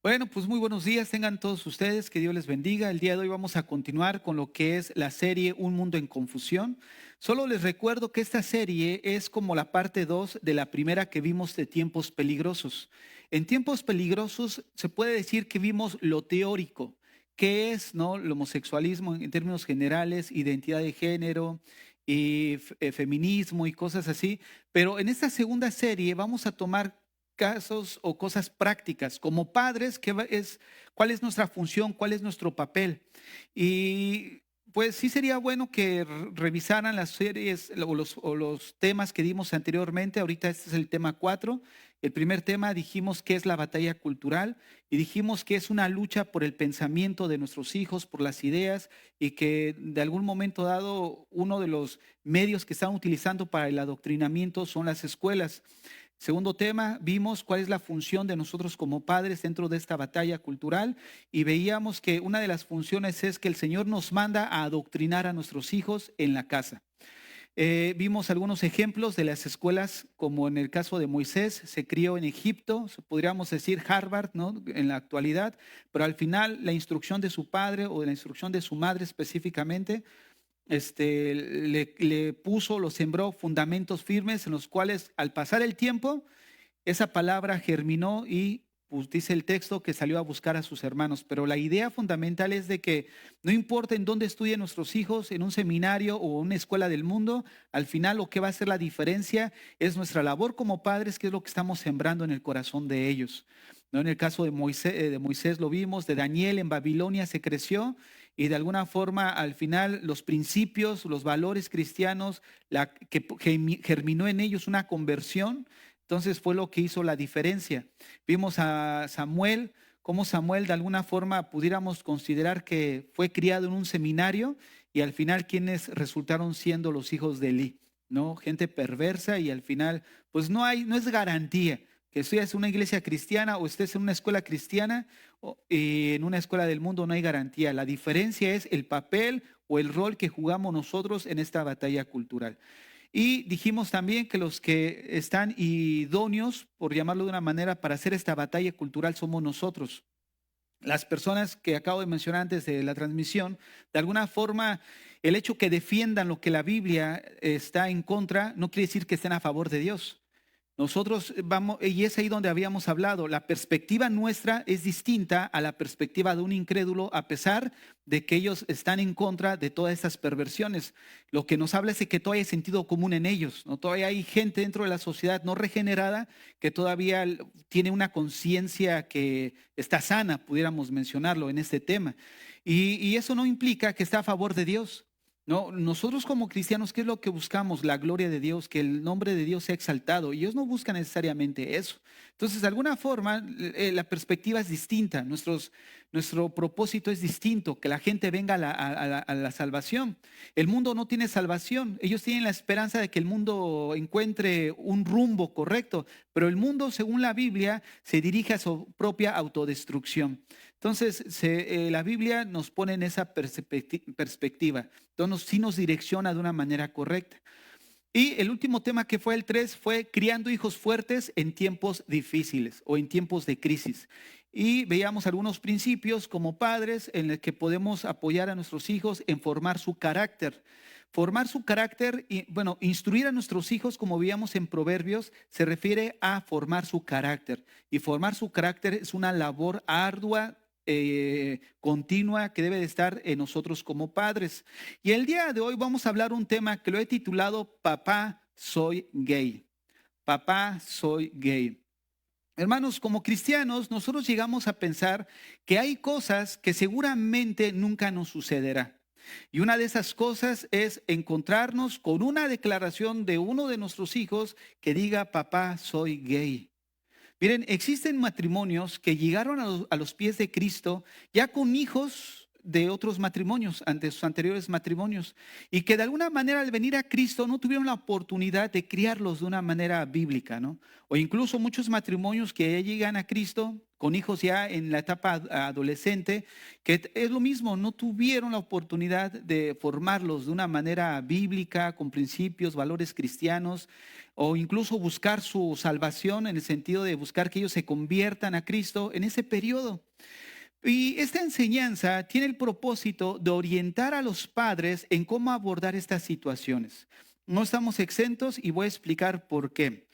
Bueno, pues muy buenos días, tengan todos ustedes, que Dios les bendiga. El día de hoy vamos a continuar con lo que es la serie Un Mundo en Confusión. Solo les recuerdo que esta serie es como la parte 2 de la primera que vimos de Tiempos Peligrosos. En Tiempos Peligrosos se puede decir que vimos lo teórico, que es, ¿no?, el homosexualismo en términos generales, identidad de género y feminismo y cosas así. Pero en esta segunda serie vamos a tomar casos o cosas prácticas. Como padres, ¿cuál es nuestra función? ¿Cuál es nuestro papel? Y pues sí sería bueno que revisaran las series o los temas que dimos anteriormente. Ahorita este es el tema 4. El primer tema dijimos que es la batalla cultural y dijimos que es una lucha por el pensamiento de nuestros hijos, por las ideas, y que de algún momento dado uno de los medios que están utilizando para el adoctrinamiento son las escuelas. Segundo tema, vimos cuál es la función de nosotros como padres dentro de esta batalla cultural y veíamos que una de las funciones es que el Señor nos manda a adoctrinar a nuestros hijos en la casa. Vimos algunos ejemplos de las escuelas, como en el caso de Moisés, se crió en Egipto, podríamos decir Harvard, ¿no?, en la actualidad, pero al final la instrucción de su padre o de la instrucción de su madre específicamente le puso, lo sembró fundamentos firmes en los cuales al pasar el tiempo, esa palabra germinó y pues, dice el texto que salió a buscar a sus hermanos. Pero la idea fundamental es de que no importa en dónde estudien nuestros hijos, en un seminario o una escuela del mundo, al final lo que va a hacer la diferencia es nuestra labor como padres, que es lo que estamos sembrando en el corazón de ellos. ¿No? En el caso de Moisés lo vimos, de Daniel en Babilonia se creció y de alguna forma al final los principios, los valores cristianos, que germinó en ellos una conversión. Entonces fue lo que hizo la diferencia. Vimos a Samuel, cómo Samuel de alguna forma pudiéramos considerar que fue criado en un seminario y al final quienes resultaron siendo los hijos de Elí, ¿no? Gente perversa y al final pues no es garantía que estés en una iglesia cristiana o estés en una escuela cristiana y en una escuela del mundo no hay garantía. La diferencia es el papel o el rol que jugamos nosotros en esta batalla cultural. Y dijimos también que los que están idóneos, por llamarlo de una manera, para hacer esta batalla cultural somos nosotros. Las personas que acabo de mencionar antes de la transmisión, de alguna forma, el hecho que defiendan lo que la Biblia está en contra, no quiere decir que estén a favor de Dios. Nosotros vamos, y es ahí donde habíamos hablado, la perspectiva nuestra es distinta a la perspectiva de un incrédulo, a pesar de que ellos están en contra de todas estas perversiones. Lo que nos habla es de que todavía hay sentido común en ellos, ¿no? Todavía hay gente dentro de la sociedad no regenerada que todavía tiene una conciencia que está sana, pudiéramos mencionarlo en este tema. Y eso no implica que está a favor de Dios. No, nosotros como cristianos, ¿qué es lo que buscamos? La gloria de Dios, que el nombre de Dios sea exaltado. Y ellos no buscan necesariamente eso. Entonces, de alguna forma, la perspectiva es distinta. Nuestro propósito es distinto, que la gente venga a la salvación. El mundo no tiene salvación. Ellos tienen la esperanza de que el mundo encuentre un rumbo correcto, pero el mundo, según la Biblia, se dirige a su propia autodestrucción. Entonces, la Biblia nos pone en esa perspectiva. Entonces, sí nos direcciona de una manera correcta. Y el último tema que fue el 3 fue criando hijos fuertes en tiempos difíciles o en tiempos de crisis. Y veíamos algunos principios como padres en los que podemos apoyar a nuestros hijos en formar su carácter. Formar su carácter y, bueno, instruir a nuestros hijos, como veíamos en Proverbios, se refiere a formar su carácter. Y formar su carácter es una labor ardua, continua, que debe de estar en nosotros como padres. Y el día de hoy vamos a hablar un tema que lo he titulado Papá, soy gay. Papá, soy gay. Hermanos, como cristianos, nosotros llegamos a pensar que hay cosas que seguramente nunca nos sucederá. Y una de esas cosas es encontrarnos con una declaración de uno de nuestros hijos que diga, papá, soy gay. Miren, existen matrimonios que llegaron a los pies de Cristo ya con hijos de otros matrimonios, ante sus anteriores matrimonios, y que de alguna manera al venir a Cristo no tuvieron la oportunidad de criarlos de una manera bíblica, ¿no? O incluso muchos matrimonios que ya llegan a Cristo con hijos ya en la etapa adolescente, que es lo mismo, no tuvieron la oportunidad de formarlos de una manera bíblica, con principios, valores cristianos, o incluso buscar su salvación en el sentido de buscar que ellos se conviertan a Cristo en ese periodo. Y esta enseñanza tiene el propósito de orientar a los padres en cómo abordar estas situaciones. No estamos exentos y voy a explicar por qué.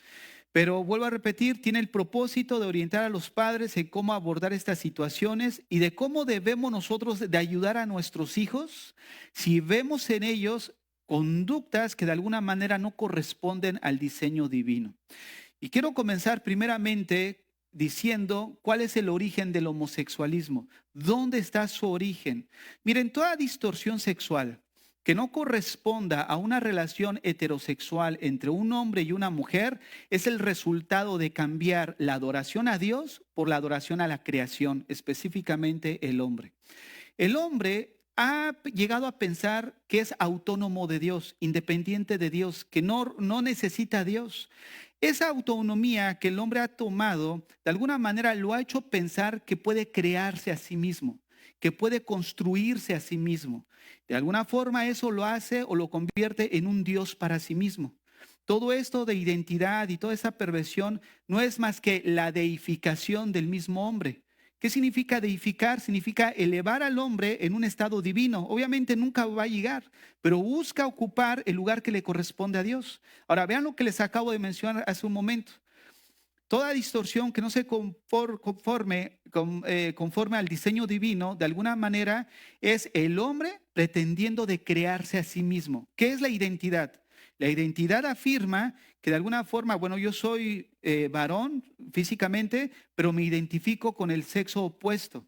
Pero vuelvo a repetir, tiene el propósito de orientar a los padres en cómo abordar estas situaciones y de cómo debemos nosotros de ayudar a nuestros hijos si vemos en ellos conductas que de alguna manera no corresponden al diseño divino. Y quiero comenzar primeramente diciendo cuál es el origen del homosexualismo, dónde está su origen. Miren, toda distorsión sexual que no corresponda a una relación heterosexual entre un hombre y una mujer es el resultado de cambiar la adoración a Dios por la adoración a la creación, específicamente el hombre. El hombre ha llegado a pensar que es autónomo de Dios, independiente de Dios, que no necesita a Dios. Esa autonomía que el hombre ha tomado, de alguna manera lo ha hecho pensar que puede crearse a sí mismo, que puede construirse a sí mismo. De alguna forma eso lo hace o lo convierte en un Dios para sí mismo. Todo esto de identidad y toda esa perversión no es más que la deificación del mismo hombre. ¿Qué significa deificar? Significa elevar al hombre en un estado divino. Obviamente nunca va a llegar, pero busca ocupar el lugar que le corresponde a Dios. Ahora vean lo que les acabo de mencionar hace un momento. Toda distorsión que no se conforme al diseño divino, de alguna manera, es el hombre pretendiendo de crearse a sí mismo. ¿Qué es la identidad? La identidad afirma que de alguna forma, bueno, yo soy varón físicamente, pero me identifico con el sexo opuesto.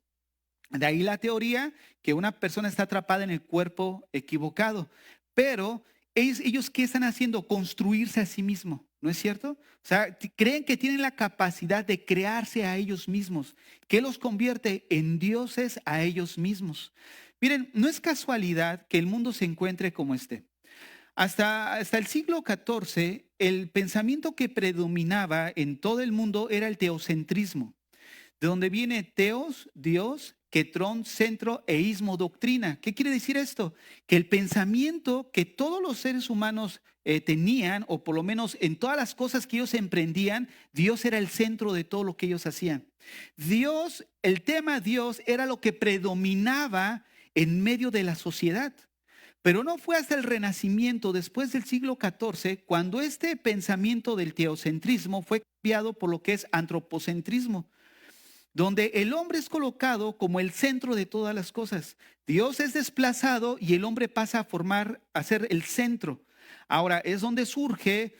De ahí la teoría que una persona está atrapada en el cuerpo equivocado. Pero ellos ¿qué están haciendo? Construirse a sí mismo, ¿no es cierto? O sea, creen que tienen la capacidad de crearse a ellos mismos, que los convierte en dioses a ellos mismos. Miren, no es casualidad que el mundo se encuentre como esté. Hasta el siglo XIV, el pensamiento que predominaba en todo el mundo era el teocentrismo, de donde viene teos, Dios, quetrón, centro e ismo, doctrina. ¿Qué quiere decir esto? Que el pensamiento que todos los seres humanos tenían, o por lo menos en todas las cosas que ellos emprendían, Dios era el centro de todo lo que ellos hacían. Dios, el tema Dios era lo que predominaba en medio de la sociedad. Pero no fue hasta el Renacimiento, después del siglo XIV, cuando este pensamiento del teocentrismo fue cambiado por lo que es antropocentrismo, donde el hombre es colocado como el centro de todas las cosas. Dios es desplazado y el hombre pasa a ser el centro. Ahora es donde surge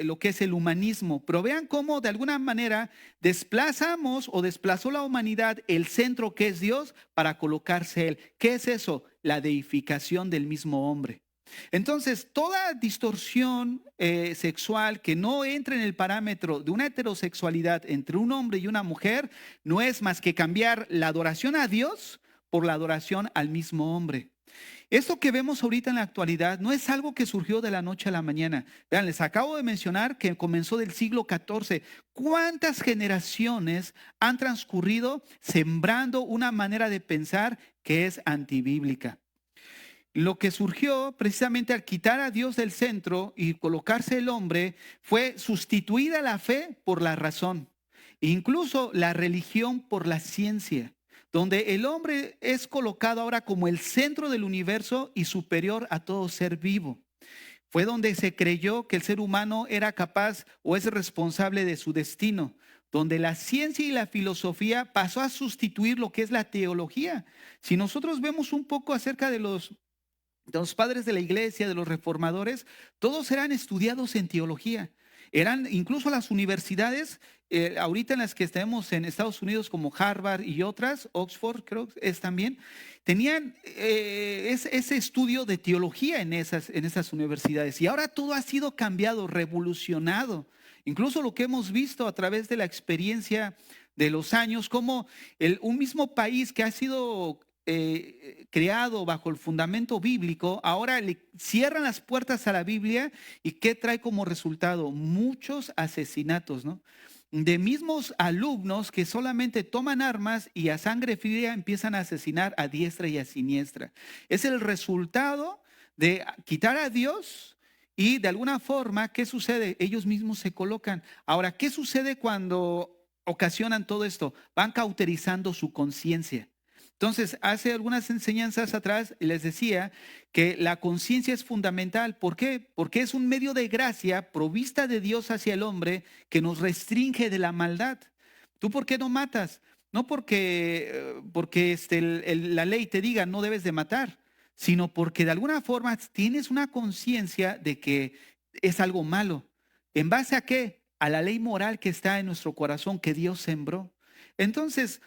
lo que es el humanismo. Pero vean cómo de alguna manera desplazamos o desplazó la humanidad el centro que es Dios para colocarse Él. ¿Qué es eso? La deificación del mismo hombre. Entonces, toda distorsión sexual que no entre en el parámetro de una heterosexualidad entre un hombre y una mujer no es más que cambiar la adoración a Dios por la adoración al mismo hombre. Esto que vemos ahorita en la actualidad no es algo que surgió de la noche a la mañana. Vean, les acabo de mencionar que comenzó del siglo XIV. ¿Cuántas generaciones han transcurrido sembrando una manera de pensar que es antibíblica? Lo que surgió precisamente al quitar a Dios del centro y colocarse el hombre fue sustituida la fe por la razón, incluso la religión por la ciencia, donde el hombre es colocado ahora como el centro del universo y superior a todo ser vivo. Fue donde se creyó que el ser humano era capaz o es responsable de su destino, donde la ciencia y la filosofía pasó a sustituir lo que es la teología. Si nosotros vemos un poco acerca de los padres de la iglesia, de los reformadores, todos eran estudiados en teología. Eran incluso las universidades, ahorita en las que estamos en Estados Unidos como Harvard y otras, Oxford creo que es también, tenían ese estudio de teología en esas universidades. Y ahora todo ha sido cambiado, revolucionado. Incluso lo que hemos visto a través de la experiencia de los años, como un mismo país que ha sido creado bajo el fundamento bíblico, ahora le cierran las puertas a la Biblia y ¿qué trae como resultado? Muchos asesinatos, ¿no? de mismos alumnos que solamente toman armas y a sangre fría empiezan a asesinar a diestra y a siniestra. Es el resultado de quitar a Dios y de alguna forma, ¿qué sucede? Ellos mismos se colocan. Ahora, ¿qué sucede cuando ocasionan todo esto? Van cauterizando su conciencia. Entonces, hace algunas enseñanzas atrás les decía que la conciencia es fundamental. ¿Por qué? Porque es un medio de gracia provista de Dios hacia el hombre que nos restringe de la maldad. ¿Tú por qué no matas? No porque la ley te diga no debes de matar, sino porque de alguna forma tienes una conciencia de que es algo malo. ¿En base a qué? A la ley moral que está en nuestro corazón que Dios sembró. Entonces,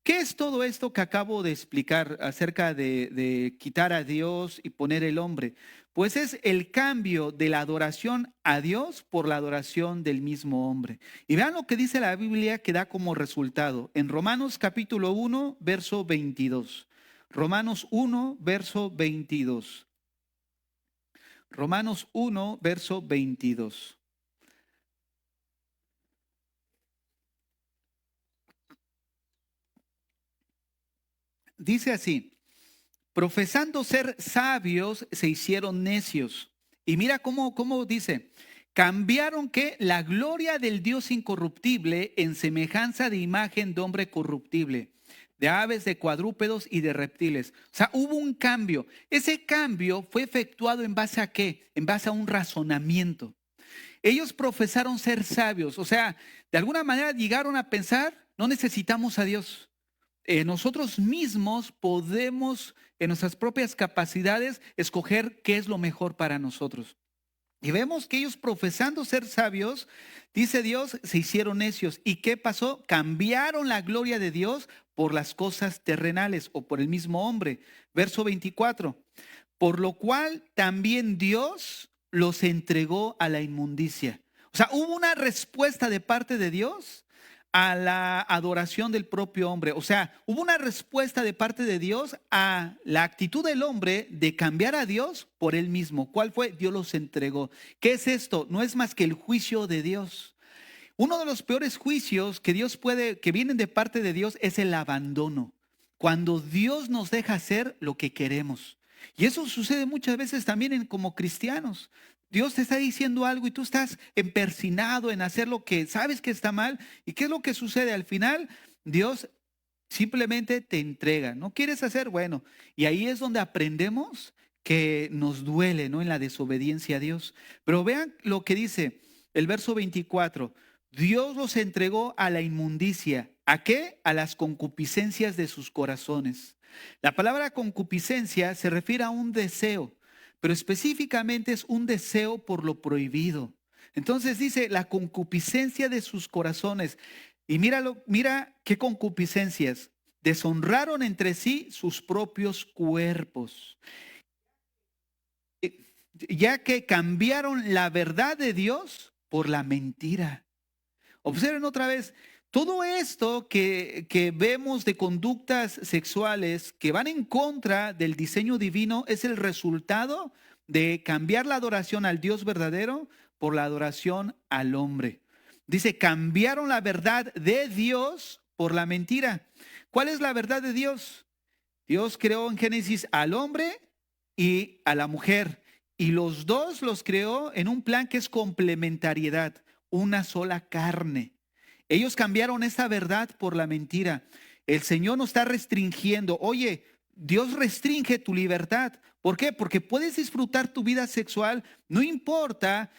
¿qué es todo esto que acabo de explicar acerca de quitar a Dios y poner el hombre? Pues es el cambio de la adoración a Dios por la adoración del mismo hombre. Y vean lo que dice la Biblia que da como resultado en Romanos capítulo 1, verso 22. Romanos 1, verso 22. Romanos 1, verso 22. Dice así: profesando ser sabios, se hicieron necios. Y mira cómo dice, cambiaron que la gloria del Dios incorruptible en semejanza de imagen de hombre corruptible, de aves, de cuadrúpedos y de reptiles. O sea, hubo un cambio. Ese cambio fue efectuado ¿en base a qué? En base a un razonamiento. Ellos profesaron ser sabios, o sea, de alguna manera llegaron a pensar, no necesitamos a Dios. Nosotros mismos podemos, en nuestras propias capacidades, escoger qué es lo mejor para nosotros. Y vemos que ellos profesando ser sabios, dice Dios, se hicieron necios. ¿Y qué pasó? Cambiaron la gloria de Dios por las cosas terrenales o por el mismo hombre. Verso 24. Por lo cual también Dios los entregó a la inmundicia. O sea, hubo una respuesta de parte de Dios a la adoración del propio hombre. O sea, hubo una respuesta de parte de Dios a la actitud del hombre de cambiar a Dios por él mismo. ¿Cuál fue? Dios los entregó. ¿Qué es esto? No es más que el juicio de Dios. Uno de los peores juicios que vienen de parte de Dios es el abandono. Cuando Dios nos deja hacer lo que queremos. Y eso sucede muchas veces también como cristianos. Dios te está diciendo algo y tú estás empersinado en hacer lo que sabes que está mal. ¿Y qué es lo que sucede? Al final, Dios simplemente te entrega. ¿No quieres hacer? Bueno, y ahí es donde aprendemos que nos duele, ¿no? En la desobediencia a Dios. Pero vean lo que dice el verso 24. Dios los entregó a la inmundicia. ¿A qué? A las concupiscencias de sus corazones. La palabra concupiscencia se refiere a un deseo, pero específicamente es un deseo por lo prohibido. Entonces dice la concupiscencia de sus corazones. Y mira qué concupiscencias. Deshonraron entre sí sus propios cuerpos, ya que cambiaron la verdad de Dios por la mentira. Observen otra vez, todo esto que vemos de conductas sexuales que van en contra del diseño divino es el resultado de cambiar la adoración al Dios verdadero por la adoración al hombre. Dice, cambiaron la verdad de Dios por la mentira. ¿Cuál es la verdad de Dios? Dios creó en Génesis al hombre y a la mujer. Y los dos los creó en un plan que es complementariedad, una sola carne. Ellos cambiaron esa verdad por la mentira. El Señor nos está restringiendo. Oye, Dios restringe tu libertad. ¿Por qué? Porque puedes disfrutar tu vida sexual, no importa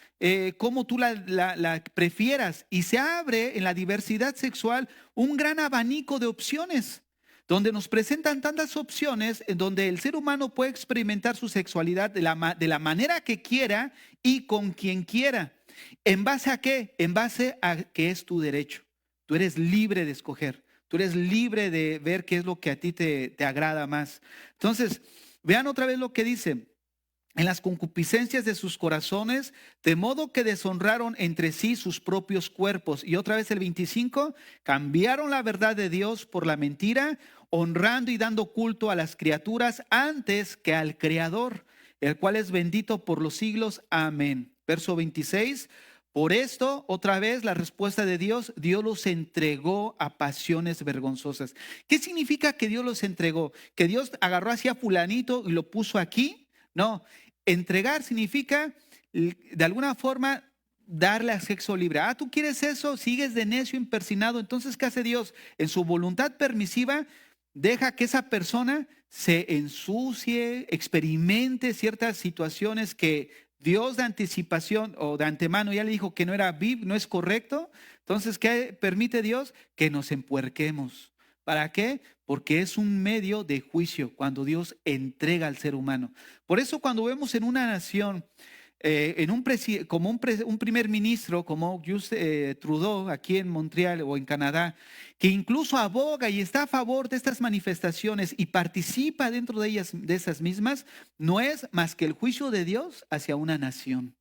cómo tú la prefieras. Y se abre en la diversidad sexual un gran abanico de opciones, donde nos presentan tantas opciones, en donde el ser humano puede experimentar su sexualidad de la manera que quiera y con quien quiera. ¿En base a qué? En base a que es tu derecho. Tú eres libre de escoger. Tú eres libre de ver qué es lo que a ti te agrada más. Entonces, vean otra vez lo que dice. En las concupiscencias de sus corazones, de modo que deshonraron entre sí sus propios cuerpos. Y otra vez el 25, cambiaron la verdad de Dios por la mentira, honrando y dando culto a las criaturas antes que al Creador, el cual es bendito por los siglos. Amén. Verso 26, Por esto, otra vez, la respuesta de Dios, Dios los entregó a pasiones vergonzosas. ¿Qué significa que Dios los entregó? ¿Que Dios agarró hacia fulanito y lo puso aquí? No, entregar significa, de alguna forma, darle acceso libre. Ah, ¿tú quieres eso? Sigues de necio, empersinado. Entonces, ¿qué hace Dios? En su voluntad permisiva, deja que esa persona se ensucie, experimente ciertas situaciones que Dios de anticipación o de antemano ya le dijo que no era no es correcto. Entonces, ¿qué permite Dios? Que nos empuerquemos. ¿Para qué? Porque es un medio de juicio cuando Dios entrega al ser humano. Por eso cuando vemos en una nación, como un primer ministro como Trudeau aquí en Montreal o en Canadá, que incluso aboga y está a favor de estas manifestaciones y participa dentro de ellas, de esas mismas, no es más que el juicio de Dios hacia una nación.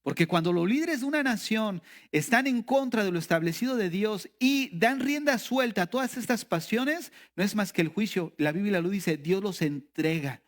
Porque cuando los líderes de una nación están en contra de lo establecido de Dios y dan rienda suelta a todas estas pasiones, no es más que el juicio. La Biblia lo dice, Dios los entrega.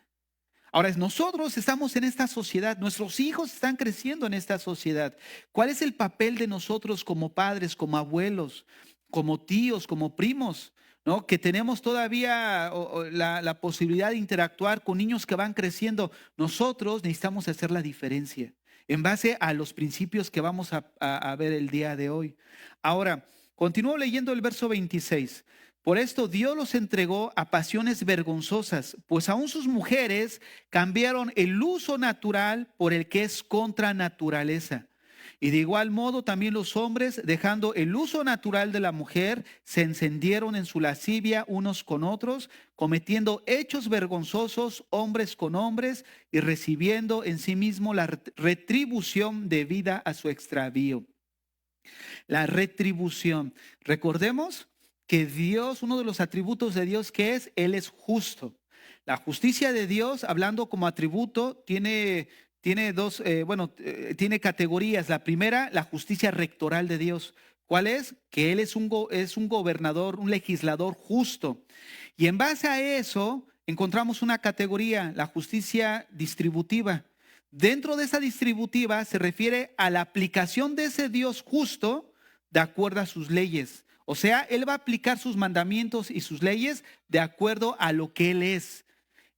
Ahora, nosotros estamos en esta sociedad, nuestros hijos están creciendo en esta sociedad. ¿Cuál es el papel de nosotros como padres, como abuelos, como tíos, como primos? ¿No? Que tenemos todavía la posibilidad de interactuar con niños que van creciendo. Nosotros necesitamos hacer la diferencia en base a los principios que vamos a ver el día de hoy. Ahora, continúo leyendo el verso 26. Por esto Dios los entregó a pasiones vergonzosas, pues aún sus mujeres cambiaron el uso natural por el que es contra naturaleza. Y de igual modo también los hombres, dejando el uso natural de la mujer, se encendieron en su lascivia unos con otros, cometiendo hechos vergonzosos hombres con hombres y recibiendo en sí mismo la retribución debida a su extravío. La retribución. Recordemos que Dios, uno de los atributos de Dios que es, Él es justo. La justicia de Dios, hablando como atributo, tiene tiene categorías. La primera, la justicia rectoral de Dios. ¿Cuál es? Que Él es un gobernador, un legislador justo. Y en base a eso, encontramos una categoría, la justicia distributiva. Dentro de esa distributiva se refiere a la aplicación de ese Dios justo de acuerdo a sus leyes. O sea, Él va a aplicar sus mandamientos y sus leyes de acuerdo a lo que Él es.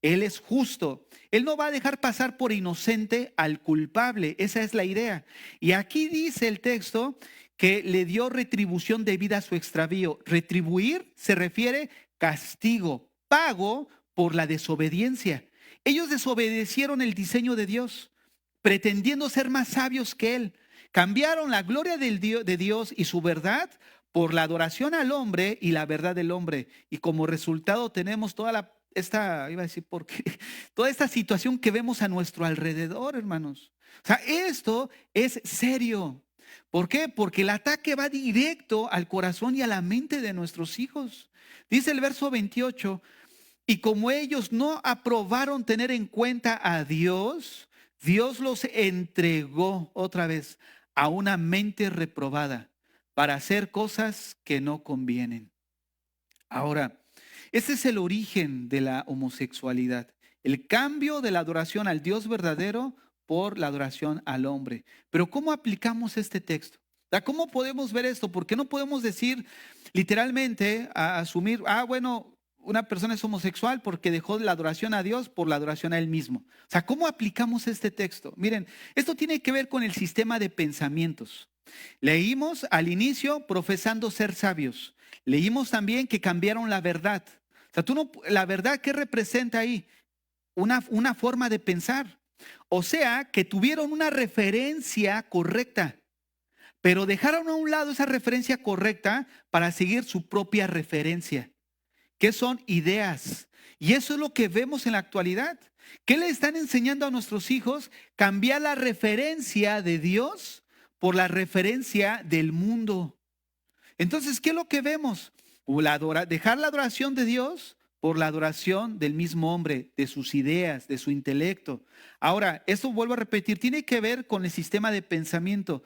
Él es justo. Él no va a dejar pasar por inocente al culpable. Esa es la idea. Y aquí dice el texto que le dio retribución debida a su extravío. Retribuir se refiere castigo, pago por la desobediencia. Ellos desobedecieron el diseño de Dios, pretendiendo ser más sabios que Él. Cambiaron la gloria de Dios y su verdad por la adoración al hombre y la verdad del hombre. Y como resultado tenemos toda toda esta situación que vemos a nuestro alrededor, hermanos. O sea, esto es serio. ¿Por qué? Porque el ataque va directo al corazón y a la mente de nuestros hijos. Dice el verso 28, y como ellos no aprobaron tener en cuenta a Dios, Dios los entregó otra vez a una mente reprobada para hacer cosas que no convienen. Ahora, ese es el origen de la homosexualidad, el cambio de la adoración al Dios verdadero por la adoración al hombre. Pero ¿cómo aplicamos este texto? ¿Cómo podemos ver esto? Porque no podemos decir literalmente, asumir, bueno, una persona es homosexual porque dejó la adoración a Dios por la adoración a Él mismo. O sea, ¿cómo aplicamos este texto? Miren, esto tiene que ver con el sistema de pensamientos. Leímos al inicio profesando ser sabios. Leímos también que cambiaron la verdad. O sea, la verdad, ¿qué representa ahí? Una forma de pensar. O sea, que tuvieron una referencia correcta, pero dejaron a un lado esa referencia correcta para seguir su propia referencia, que son ideas. Y eso es lo que vemos en la actualidad. ¿Qué le están enseñando a nuestros hijos? Cambiar la referencia de Dios por la referencia del mundo. Entonces, ¿qué es lo que vemos? Dejar la adoración de Dios por la adoración del mismo hombre, de sus ideas, de su intelecto. Ahora, esto vuelvo a repetir, tiene que ver con el sistema de pensamiento,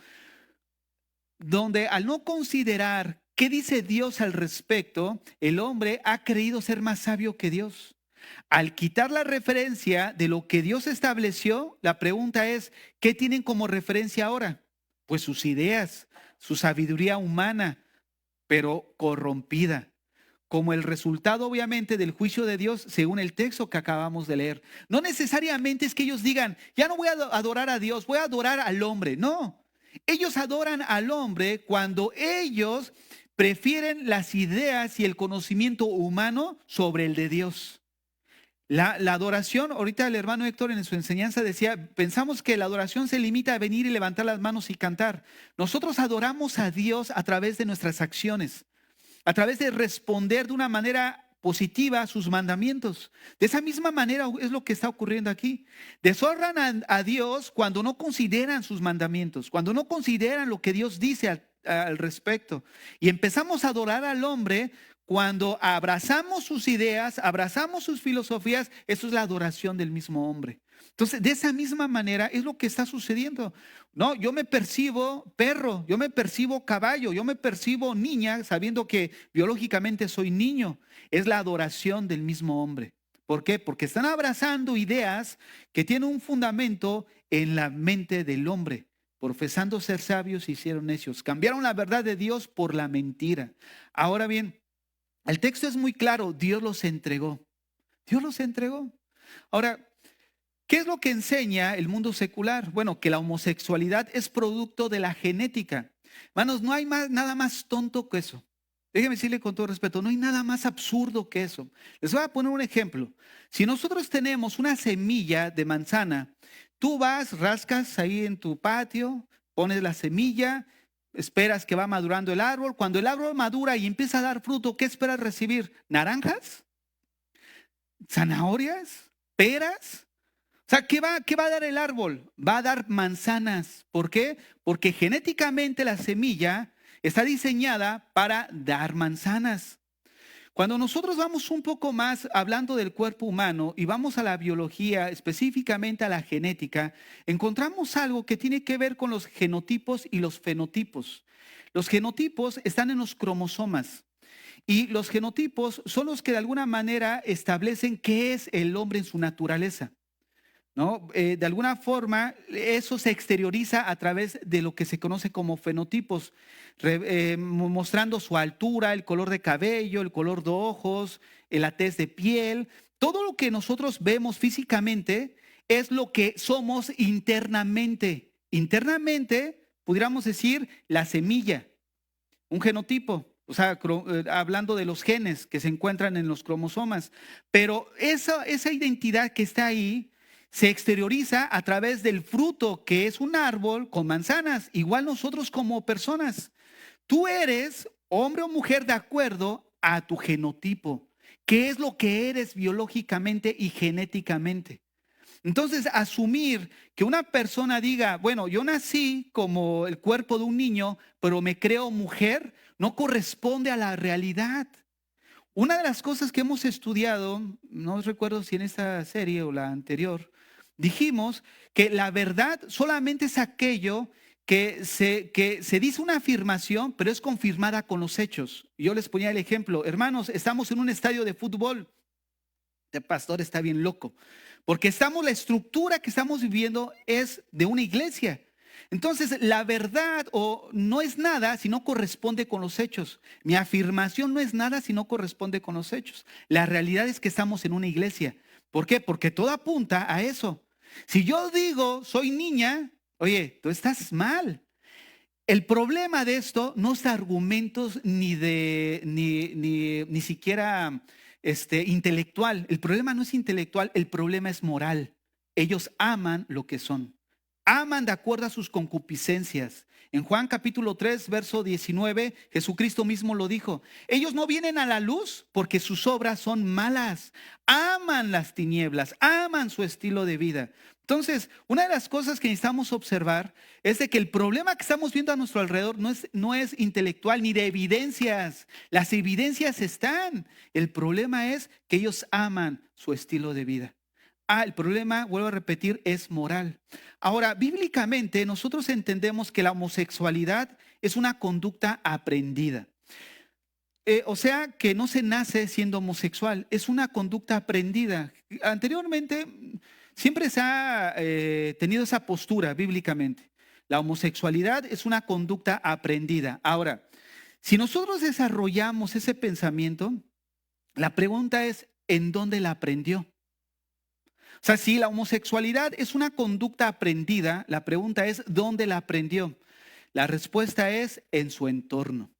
donde al no considerar qué dice Dios al respecto, el hombre ha creído ser más sabio que Dios. Al quitar la referencia de lo que Dios estableció, la pregunta es, ¿qué tienen como referencia ahora? Pues sus ideas, su sabiduría humana, pero corrompida, como el resultado obviamente del juicio de Dios según el texto que acabamos de leer. No necesariamente es que ellos digan, ya no voy a adorar a Dios, voy a adorar al hombre. No, ellos adoran al hombre cuando ellos prefieren las ideas y el conocimiento humano sobre el de Dios. La adoración, ahorita el hermano Héctor en su enseñanza decía, pensamos que la adoración se limita a venir y levantar las manos y cantar. Nosotros adoramos a Dios a través de nuestras acciones, a través de responder de una manera positiva a sus mandamientos. De esa misma manera es lo que está ocurriendo aquí. Deshonran a Dios cuando no consideran sus mandamientos, cuando no consideran lo que Dios dice al respecto. Y empezamos a adorar al hombre cuando abrazamos sus ideas, abrazamos sus filosofías. Eso es la adoración del mismo hombre. Entonces, de esa misma manera es lo que está sucediendo. No, yo me percibo perro, yo me percibo caballo, yo me percibo niña, sabiendo que biológicamente soy niño. Es la adoración del mismo hombre. ¿Por qué? Porque están abrazando ideas que tienen un fundamento en la mente del hombre. Profesando ser sabios, se hicieron necios. Cambiaron la verdad de Dios por la mentira. Ahora bien, el texto es muy claro, Dios los entregó. Dios los entregó. Ahora, ¿qué es lo que enseña el mundo secular? Bueno, que la homosexualidad es producto de la genética. Hermanos, no hay nada más tonto que eso. Déjeme decirle con todo respeto, no hay nada más absurdo que eso. Les voy a poner un ejemplo. Si nosotros tenemos una semilla de manzana, tú vas, rascas ahí en tu patio, pones la semilla, esperas que va madurando el árbol. Cuando el árbol madura y empieza a dar fruto, ¿qué esperas recibir? ¿Naranjas? ¿Zanahorias? ¿Peras? O sea, ¿qué va a dar el árbol? Va a dar manzanas. ¿Por qué? Porque genéticamente la semilla está diseñada para dar manzanas. Cuando nosotros vamos un poco más hablando del cuerpo humano y vamos a la biología, específicamente a la genética, encontramos algo que tiene que ver con los genotipos y los fenotipos. Los genotipos están en los cromosomas y los genotipos son los que de alguna manera establecen qué es el hombre en su naturaleza, ¿no? De alguna forma, eso se exterioriza a través de lo que se conoce como fenotipos, mostrando su altura, el color de cabello, el color de ojos, la tez de piel. Todo lo que nosotros vemos físicamente es lo que somos internamente. Internamente, pudiéramos decir, la semilla, un genotipo. O sea, hablando de los genes que se encuentran en los cromosomas. Pero esa identidad que está ahí se exterioriza a través del fruto, que es un árbol con manzanas. Igual nosotros como personas. Tú eres hombre o mujer de acuerdo a tu genotipo. ¿Qué es lo que eres biológicamente y genéticamente? Entonces, asumir que una persona diga, bueno, yo nací como el cuerpo de un niño, pero me creo mujer, no corresponde a la realidad. Una de las cosas que hemos estudiado, no recuerdo si en esta serie o la anterior, dijimos que la verdad solamente es aquello que se dice una afirmación, pero es confirmada con los hechos. Yo les ponía el ejemplo, hermanos, estamos en un estadio de fútbol. Este pastor está bien loco, porque la estructura que estamos viviendo es de una iglesia. Entonces, la verdad no es nada si no corresponde con los hechos. Mi afirmación no es nada si no corresponde con los hechos. La realidad es que estamos en una iglesia. ¿Por qué? Porque todo apunta a eso. Si yo digo, soy niña, oye, tú estás mal. El problema de esto no es argumentos ni siquiera intelectual. El problema no es intelectual, el problema es moral. Ellos aman lo que son. Aman de acuerdo a sus concupiscencias. En Juan capítulo 3, verso 19, Jesucristo mismo lo dijo. Ellos no vienen a la luz porque sus obras son malas. Aman las tinieblas, aman su estilo de vida. Entonces, una de las cosas que necesitamos observar es de que el problema que estamos viendo a nuestro alrededor no es intelectual ni de evidencias. Las evidencias están. El problema es que ellos aman su estilo de vida. El problema, vuelvo a repetir, es moral. Ahora, bíblicamente nosotros entendemos que la homosexualidad es una conducta aprendida. O sea, que no se nace siendo homosexual, es una conducta aprendida. Anteriormente siempre se ha tenido esa postura bíblicamente. La homosexualidad es una conducta aprendida. Ahora, si nosotros desarrollamos ese pensamiento, la pregunta es, ¿en dónde la aprendió? O sea, si la homosexualidad es una conducta aprendida, la pregunta es, ¿dónde la aprendió? La respuesta es, en su entorno.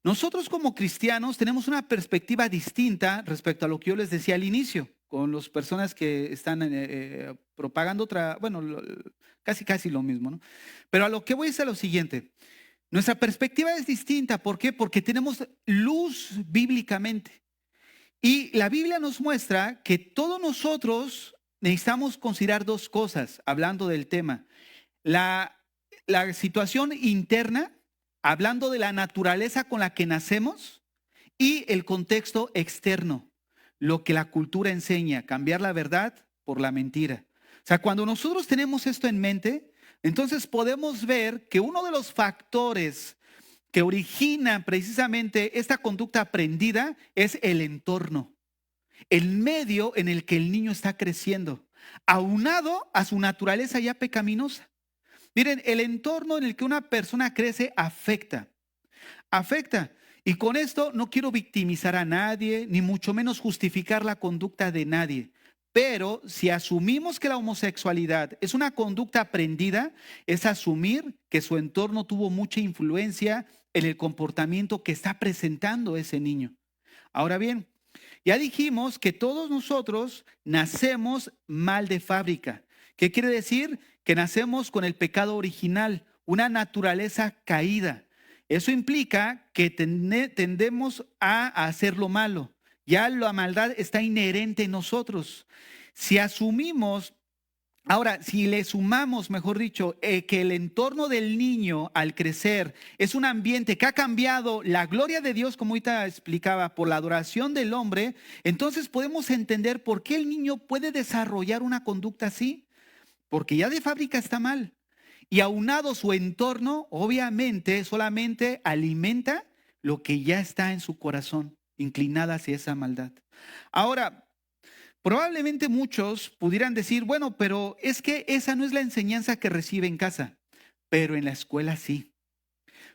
Nosotros como cristianos tenemos una perspectiva distinta respecto a lo que yo les decía al inicio, con las personas que están propagando casi lo mismo, ¿no? Pero a lo que voy es a lo siguiente. Nuestra perspectiva es distinta. ¿Por qué? Porque tenemos luz bíblicamente. Y la Biblia nos muestra que todos nosotros necesitamos considerar dos cosas, hablando del tema. La situación interna, hablando de la naturaleza con la que nacemos, y el contexto externo, lo que la cultura enseña, cambiar la verdad por la mentira. O sea, cuando nosotros tenemos esto en mente, entonces podemos ver que uno de los factores que originan precisamente esta conducta aprendida es el entorno, el medio en el que el niño está creciendo, aunado a su naturaleza ya pecaminosa. Miren, el entorno en el que una persona crece afecta. Y con esto no quiero victimizar a nadie, ni mucho menos justificar la conducta de nadie. Pero si asumimos que la homosexualidad es una conducta aprendida, es asumir que su entorno tuvo mucha influencia en el comportamiento que está presentando ese niño. Ahora bien, ya dijimos que todos nosotros nacemos mal de fábrica. ¿Qué quiere decir? Que nacemos con el pecado original, una naturaleza caída. Eso implica que tendemos a hacer lo malo. Ya la maldad está inherente en nosotros. Si asumimos, ahora, si le sumamos, mejor dicho, que el entorno del niño al crecer es un ambiente que ha cambiado la gloria de Dios, como ahorita explicaba, por la adoración del hombre, entonces podemos entender por qué el niño puede desarrollar una conducta así. Porque ya de fábrica está mal. Y aunado su entorno, obviamente, solamente alimenta lo que ya está en su corazón, inclinada hacia esa maldad. Ahora, probablemente muchos pudieran decir, bueno, pero es que esa no es la enseñanza que recibe en casa, pero en la escuela sí,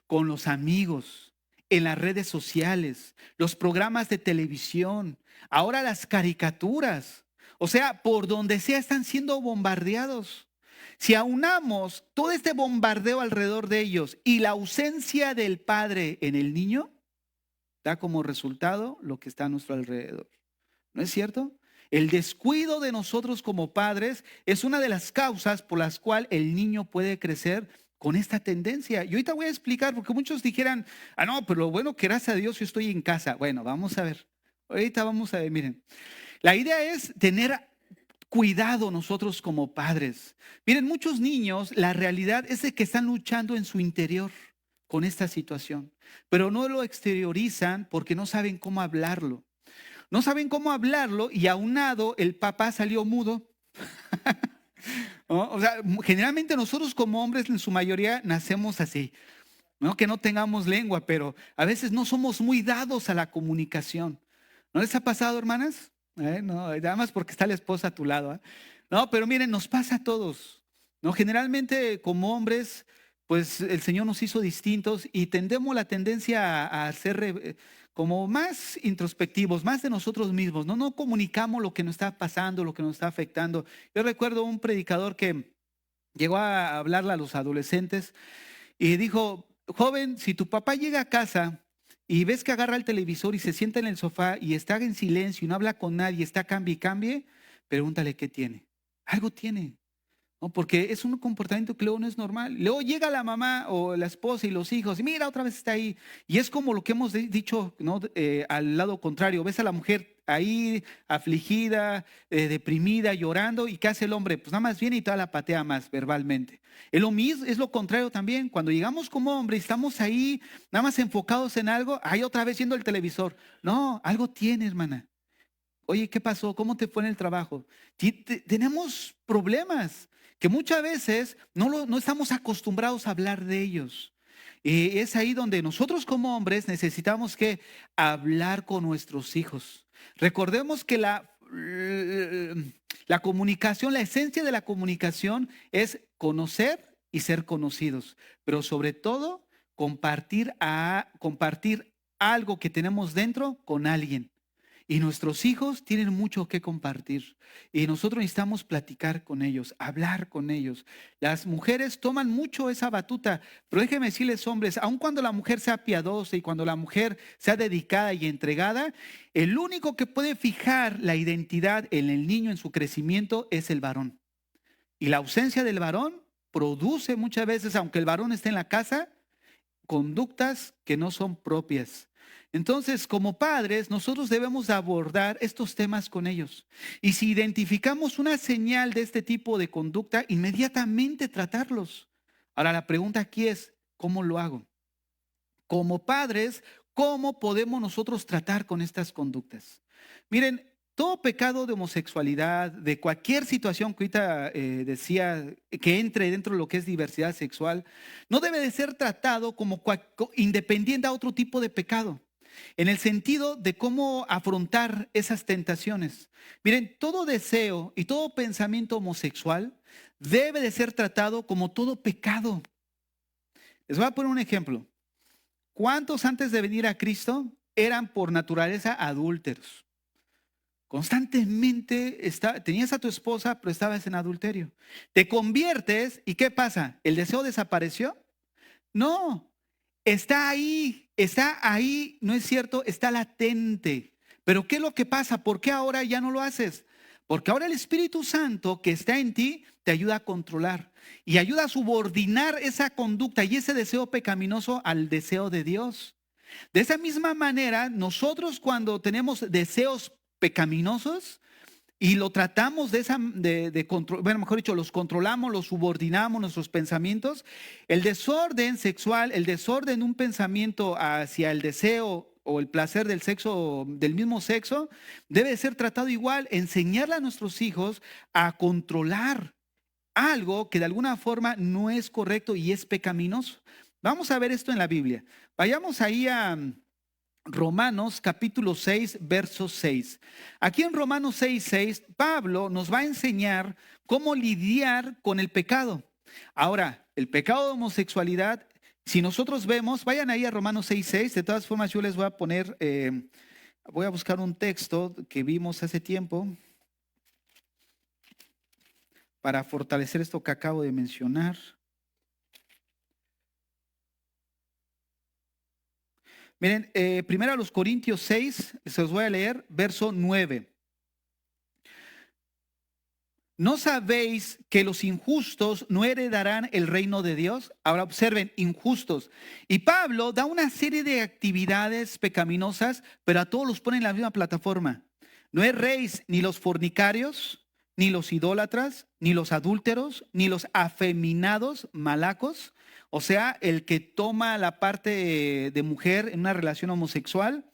con los amigos, en las redes sociales, los programas de televisión, ahora las caricaturas. O sea, por donde sea están siendo bombardeados. Si aunamos todo este bombardeo alrededor de ellos y la ausencia del padre en el niño, da como resultado lo que está a nuestro alrededor. ¿No es cierto? El descuido de nosotros como padres es una de las causas por las cuales el niño puede crecer con esta tendencia. Y ahorita voy a explicar, porque muchos dijeran, no, pero lo bueno que gracias a Dios yo estoy en casa. Bueno, vamos a ver. Ahorita vamos a ver, miren. La idea es tener cuidado nosotros como padres. Miren, muchos niños, la realidad es de que están luchando en su interior con esta situación, pero no lo exteriorizan porque no saben cómo hablarlo. No saben cómo hablarlo y aunado el papá salió mudo. ¿No? O sea, generalmente nosotros como hombres en su mayoría nacemos así. No que no tengamos lengua, pero a veces no somos muy dados a la comunicación. ¿No les ha pasado, hermanas? No, nada más porque está la esposa a tu lado. No, pero miren, nos pasa a todos. ¿No? Generalmente como hombres, pues el Señor nos hizo distintos y tendemos la tendencia a ser como más introspectivos, más de nosotros mismos. No comunicamos lo que nos está pasando, lo que nos está afectando. Yo recuerdo un predicador que llegó a hablarle a los adolescentes y dijo, joven, si tu papá llega a casa y ves que agarra el televisor y se sienta en el sofá y está en silencio y no habla con nadie, está cambie y cambie, pregúntale qué tiene. Algo tiene, ¿no? Porque es un comportamiento que luego no es normal. Luego llega la mamá o la esposa y los hijos y mira, otra vez está ahí. Y es como lo que hemos dicho, ¿no? Al lado contrario, ves a la mujer ahí afligida, deprimida, llorando, ¿y qué hace el hombre? Pues nada más viene y toda la patea más verbalmente. Es lo mismo, es lo contrario también. Cuando llegamos como hombre y estamos ahí nada más enfocados en algo, ahí otra vez viendo el televisor. No, algo tiene, hermana. Oye, ¿qué pasó? ¿Cómo te fue en el trabajo? Tenemos problemas que muchas veces no estamos acostumbrados a hablar de ellos. Y es ahí donde nosotros como hombres necesitamos que hablar con nuestros hijos. Recordemos que la comunicación, la esencia de la comunicación es conocer y ser conocidos, pero sobre todo compartir algo que tenemos dentro con alguien. Y nuestros hijos tienen mucho que compartir. Y nosotros necesitamos platicar con ellos, hablar con ellos. Las mujeres toman mucho esa batuta, pero déjenme decirles, hombres, aun cuando la mujer sea piadosa y cuando la mujer sea dedicada y entregada, el único que puede fijar la identidad en el niño, en su crecimiento, es el varón. Y la ausencia del varón produce muchas veces, aunque el varón esté en la casa, conductas que no son propias. Entonces, como padres, nosotros debemos abordar estos temas con ellos. Y si identificamos una señal de este tipo de conducta, inmediatamente tratarlos. Ahora, la pregunta aquí es, ¿cómo lo hago? Como padres, ¿cómo podemos nosotros tratar con estas conductas? Miren, todo pecado de homosexualidad, de cualquier situación que ahorita decía que entre dentro de lo que es diversidad sexual, no debe de ser tratado como independiente a otro tipo de pecado, en el sentido de cómo afrontar esas tentaciones. Miren, todo deseo y todo pensamiento homosexual debe de ser tratado como todo pecado. Les voy a poner un ejemplo. ¿Cuántos antes de venir a Cristo eran por naturaleza adúlteros? Constantemente tenías a tu esposa, pero estabas en adulterio. Te conviertes y ¿qué pasa? ¿El deseo desapareció? No, está ahí, no es cierto, está latente. Pero ¿qué es lo que pasa? ¿Por qué ahora ya no lo haces? Porque ahora el Espíritu Santo que está en ti te ayuda a controlar y ayuda a subordinar esa conducta y ese deseo pecaminoso al deseo de Dios. De esa misma manera, nosotros cuando tenemos deseos pecaminosos y lo tratamos mejor dicho, los controlamos, los subordinamos nuestros pensamientos, el desorden sexual, el desorden de un pensamiento hacia el deseo o el placer del sexo, del mismo sexo, debe ser tratado igual, enseñarle a nuestros hijos a controlar algo que de alguna forma no es correcto y es pecaminoso. Vamos a ver esto en la Biblia. Vayamos ahí a Romanos capítulo 6, verso 6. Aquí en Romanos 6, 6, Pablo nos va a enseñar cómo lidiar con el pecado. Ahora, el pecado de homosexualidad, si nosotros vemos, vayan ahí a Romanos 6, 6. De todas formas, yo les voy a poner, voy a buscar un texto que vimos hace tiempo para fortalecer esto que acabo de mencionar. Miren, primero a los Corintios 6, se los voy a leer, verso 9. ¿No sabéis que los injustos no heredarán el reino de Dios? Ahora observen, injustos. Y Pablo da una serie de actividades pecaminosas, pero a todos los pone en la misma plataforma. No erréis ni los fornicarios, ni los idólatras, ni los adúlteros, ni los afeminados, malacos. O sea, el que toma la parte de mujer en una relación homosexual,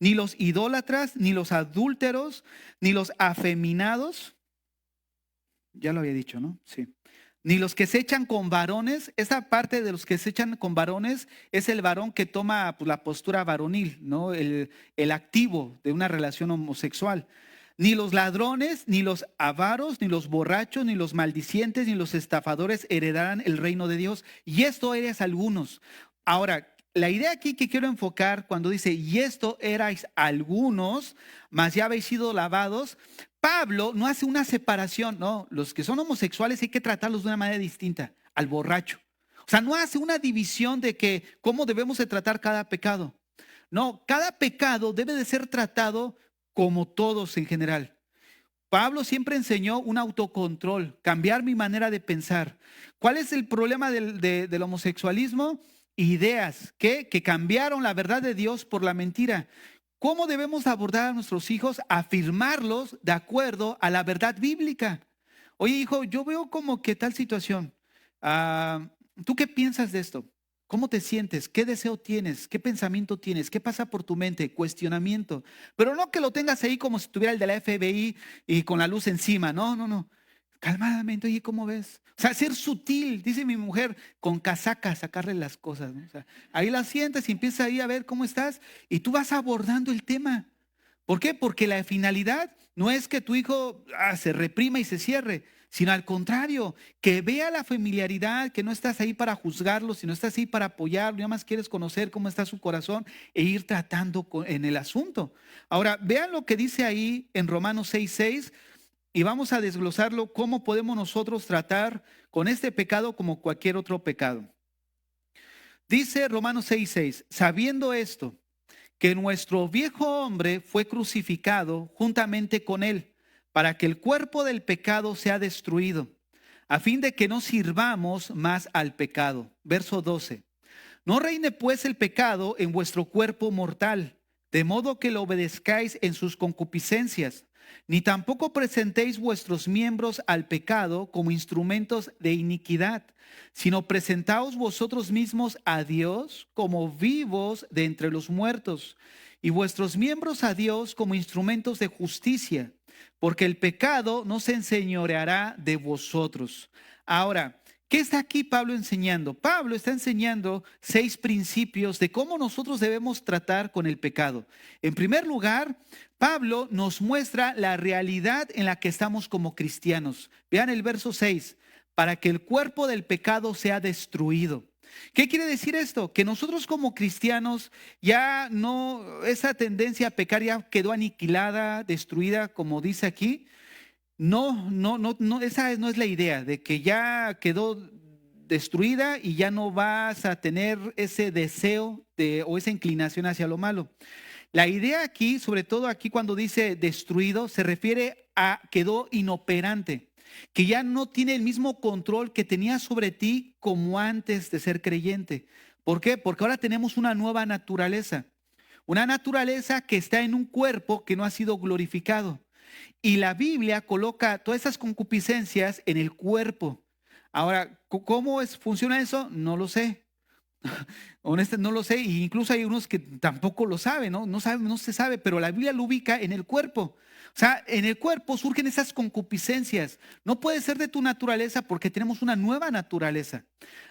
ni los idólatras, ni los adúlteros, ni los afeminados. Ya lo había dicho, ¿no? Sí. Ni los que se echan con varones. Esa parte de los que se echan con varones es el varón que toma pues, la postura varonil, ¿no? El activo de una relación homosexual. Ni los ladrones, ni los avaros, ni los borrachos, ni los maldicientes, ni los estafadores heredarán el reino de Dios. Y esto eres algunos. Ahora, la idea aquí que quiero enfocar cuando dice, y esto erais algunos, mas ya habéis sido lavados, Pablo no hace una separación, no, los que son homosexuales hay que tratarlos de una manera distinta al borracho. O sea, no hace una división de que cómo debemos de tratar cada pecado. No, cada pecado debe de ser tratado como todos en general. Pablo siempre enseñó un autocontrol, cambiar mi manera de pensar. ¿Cuál es el problema del homosexualismo? Ideas que cambiaron la verdad de Dios por la mentira. ¿Cómo debemos abordar a nuestros hijos? Afirmarlos de acuerdo a la verdad bíblica. Oye, hijo, yo veo como que tal situación. ¿Tú qué piensas de esto? ¿Cómo te sientes? ¿Qué deseo tienes? ¿Qué pensamiento tienes? ¿Qué pasa por tu mente? Cuestionamiento. Pero no que lo tengas ahí como si estuviera el de la FBI y con la luz encima. No, no, no. Calmadamente, oye, ¿cómo ves? O sea, ser sutil, dice mi mujer, con casaca, sacarle las cosas, ¿no? O sea, ahí la sientas y empiezas ahí a ver cómo estás y tú vas abordando el tema. ¿Por qué? Porque la finalidad no es que tu hijo se reprima y se cierre, sino al contrario, que vea la familiaridad, que no estás ahí para juzgarlo, sino estás ahí para apoyarlo, nada más quieres conocer cómo está su corazón e ir tratando en el asunto. Ahora, vean lo que dice ahí en Romanos 6:6 y vamos a desglosarlo, cómo podemos nosotros tratar con este pecado como cualquier otro pecado. Dice Romanos 6:6, sabiendo esto, que nuestro viejo hombre fue crucificado juntamente con él, para que el cuerpo del pecado sea destruido, a fin de que no sirvamos más al pecado. Verso 12. No reine pues el pecado en vuestro cuerpo mortal, de modo que lo obedezcáis en sus concupiscencias, ni tampoco presentéis vuestros miembros al pecado como instrumentos de iniquidad, sino presentaos vosotros mismos a Dios como vivos de entre los muertos, y vuestros miembros a Dios como instrumentos de justicia, porque el pecado no se enseñoreará de vosotros. Ahora, ¿qué está aquí Pablo enseñando? Pablo está enseñando 6 principios de cómo nosotros debemos tratar con el pecado. En primer lugar, Pablo nos muestra la realidad en la que estamos como cristianos. Vean el verso 6, para que el cuerpo del pecado sea destruido. ¿Qué quiere decir esto? Que nosotros como cristianos ya no, esa tendencia a pecar ya quedó aniquilada, destruida, como dice aquí. No, esa no es la idea, de que ya quedó destruida y ya no vas a tener ese deseo o esa inclinación hacia lo malo. La idea aquí, sobre todo aquí cuando dice destruido, se refiere a quedó inoperante, que ya no tiene el mismo control que tenía sobre ti como antes de ser creyente. ¿Por qué? Porque ahora tenemos una nueva naturaleza que está en un cuerpo que no ha sido glorificado. Y la Biblia coloca todas esas concupiscencias en el cuerpo. Ahora, ¿cómo funciona eso? No lo sé. Honestamente no lo sé, e incluso hay unos que tampoco lo saben, ¿no? No se sabe, pero la Biblia lo ubica en el cuerpo. O sea, en el cuerpo surgen esas concupiscencias. No puede ser de tu naturaleza porque tenemos una nueva naturaleza.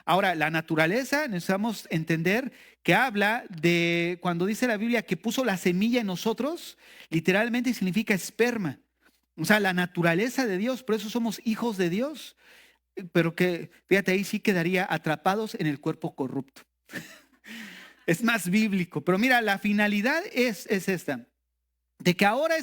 Ahora, la naturaleza necesitamos entender que habla de, cuando dice la Biblia que puso la semilla en nosotros, literalmente significa esperma. O sea, la naturaleza de Dios, por eso somos hijos de Dios. Pero que, fíjate, ahí sí quedaría atrapados en el cuerpo corrupto. Es más bíblico. Pero mira, la finalidad es esta. De que ahora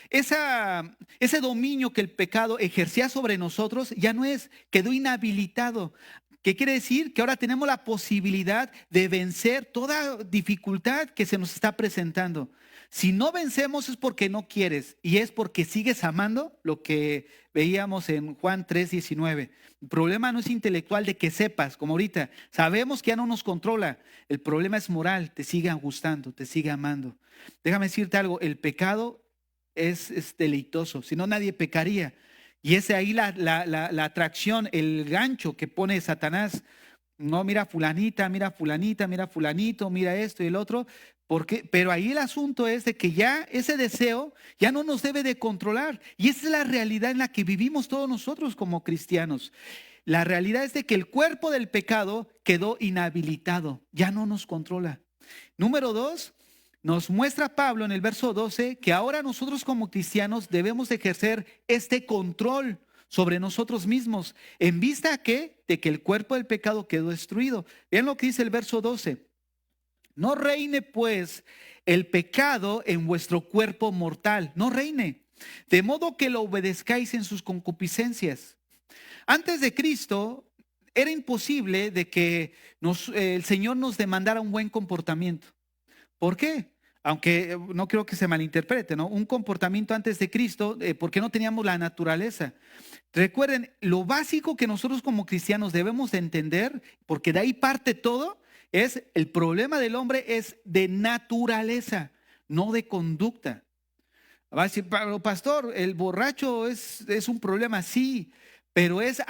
ese dominio que el pecado ejercía sobre nosotros ya no es, quedó inhabilitado. ¿Qué quiere decir? Que ahora tenemos la posibilidad de vencer toda dificultad que se nos está presentando. Si no vencemos es porque no quieres y es porque sigues amando, lo que veíamos en Juan 3:19. El problema no es intelectual de que sepas, como ahorita, sabemos que ya no nos controla. El problema es moral, te sigue gustando, te sigue amando. Déjame decirte algo, el pecado es deleitoso, si no nadie pecaría. Y es ahí la atracción, el gancho que pone Satanás. No, mira fulanita, mira fulanita, mira fulanito, mira esto y el otro. Pero ahí el asunto es de que ya ese deseo ya no nos debe de controlar. Y esa es la realidad en la que vivimos todos nosotros como cristianos. La realidad es de que el cuerpo del pecado quedó inhabilitado, ya no nos controla. Número 2, nos muestra Pablo en el verso 12 que ahora nosotros como cristianos debemos ejercer este control sobre nosotros mismos, en vista de que el cuerpo del pecado quedó destruido. Vean lo que dice el verso 12. No reine pues el pecado en vuestro cuerpo mortal, no reine, de modo que lo obedezcáis en sus concupiscencias. Antes de Cristo era imposible de que el Señor nos demandara un buen comportamiento. ¿Por qué? Aunque no creo que se malinterprete, ¿no? Un comportamiento antes de Cristo, porque no teníamos la naturaleza. Recuerden, lo básico que nosotros como cristianos debemos de entender, porque de ahí parte todo, es el problema del hombre es de naturaleza, no de conducta. Va a decir, pastor, el borracho es un problema, sí, pero es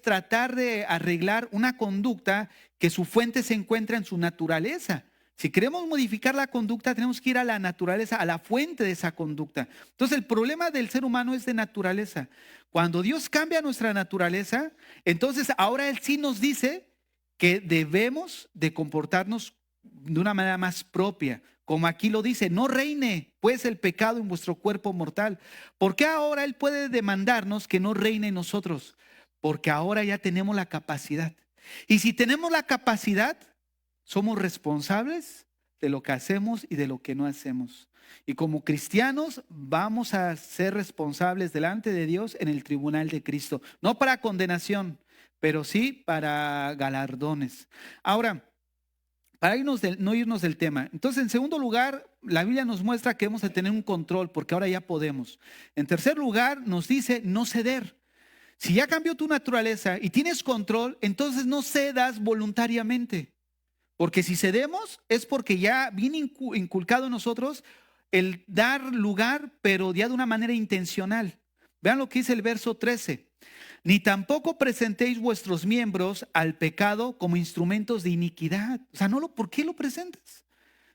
tratar de arreglar una conducta que su fuente se encuentra en su naturaleza. Si queremos modificar la conducta, tenemos que ir a la naturaleza, a la fuente de esa conducta. Entonces, el problema del ser humano es de naturaleza. Cuando Dios cambia nuestra naturaleza, entonces ahora Él sí nos dice que debemos de comportarnos de una manera más propia, como aquí lo dice, no reine pues el pecado en vuestro cuerpo mortal. ¿Por qué ahora Él puede demandarnos que no reine en nosotros? Porque ahora ya tenemos la capacidad. Y si tenemos la capacidad, somos responsables de lo que hacemos y de lo que no hacemos. Y como cristianos vamos a ser responsables delante de Dios en el tribunal de Cristo. No para condenación, pero sí para galardones. Ahora, para no irnos del tema. Entonces, en segundo lugar, la Biblia nos muestra que hemos de tener un control porque ahora ya podemos. En tercer lugar, nos dice no ceder. Si ya cambió tu naturaleza y tienes control, entonces no cedas voluntariamente. Porque si cedemos es porque ya viene inculcado en nosotros el dar lugar, pero ya de una manera intencional. Vean lo que dice el verso 13. Ni tampoco presentéis vuestros miembros al pecado como instrumentos de iniquidad. O sea, ¿por qué lo presentas?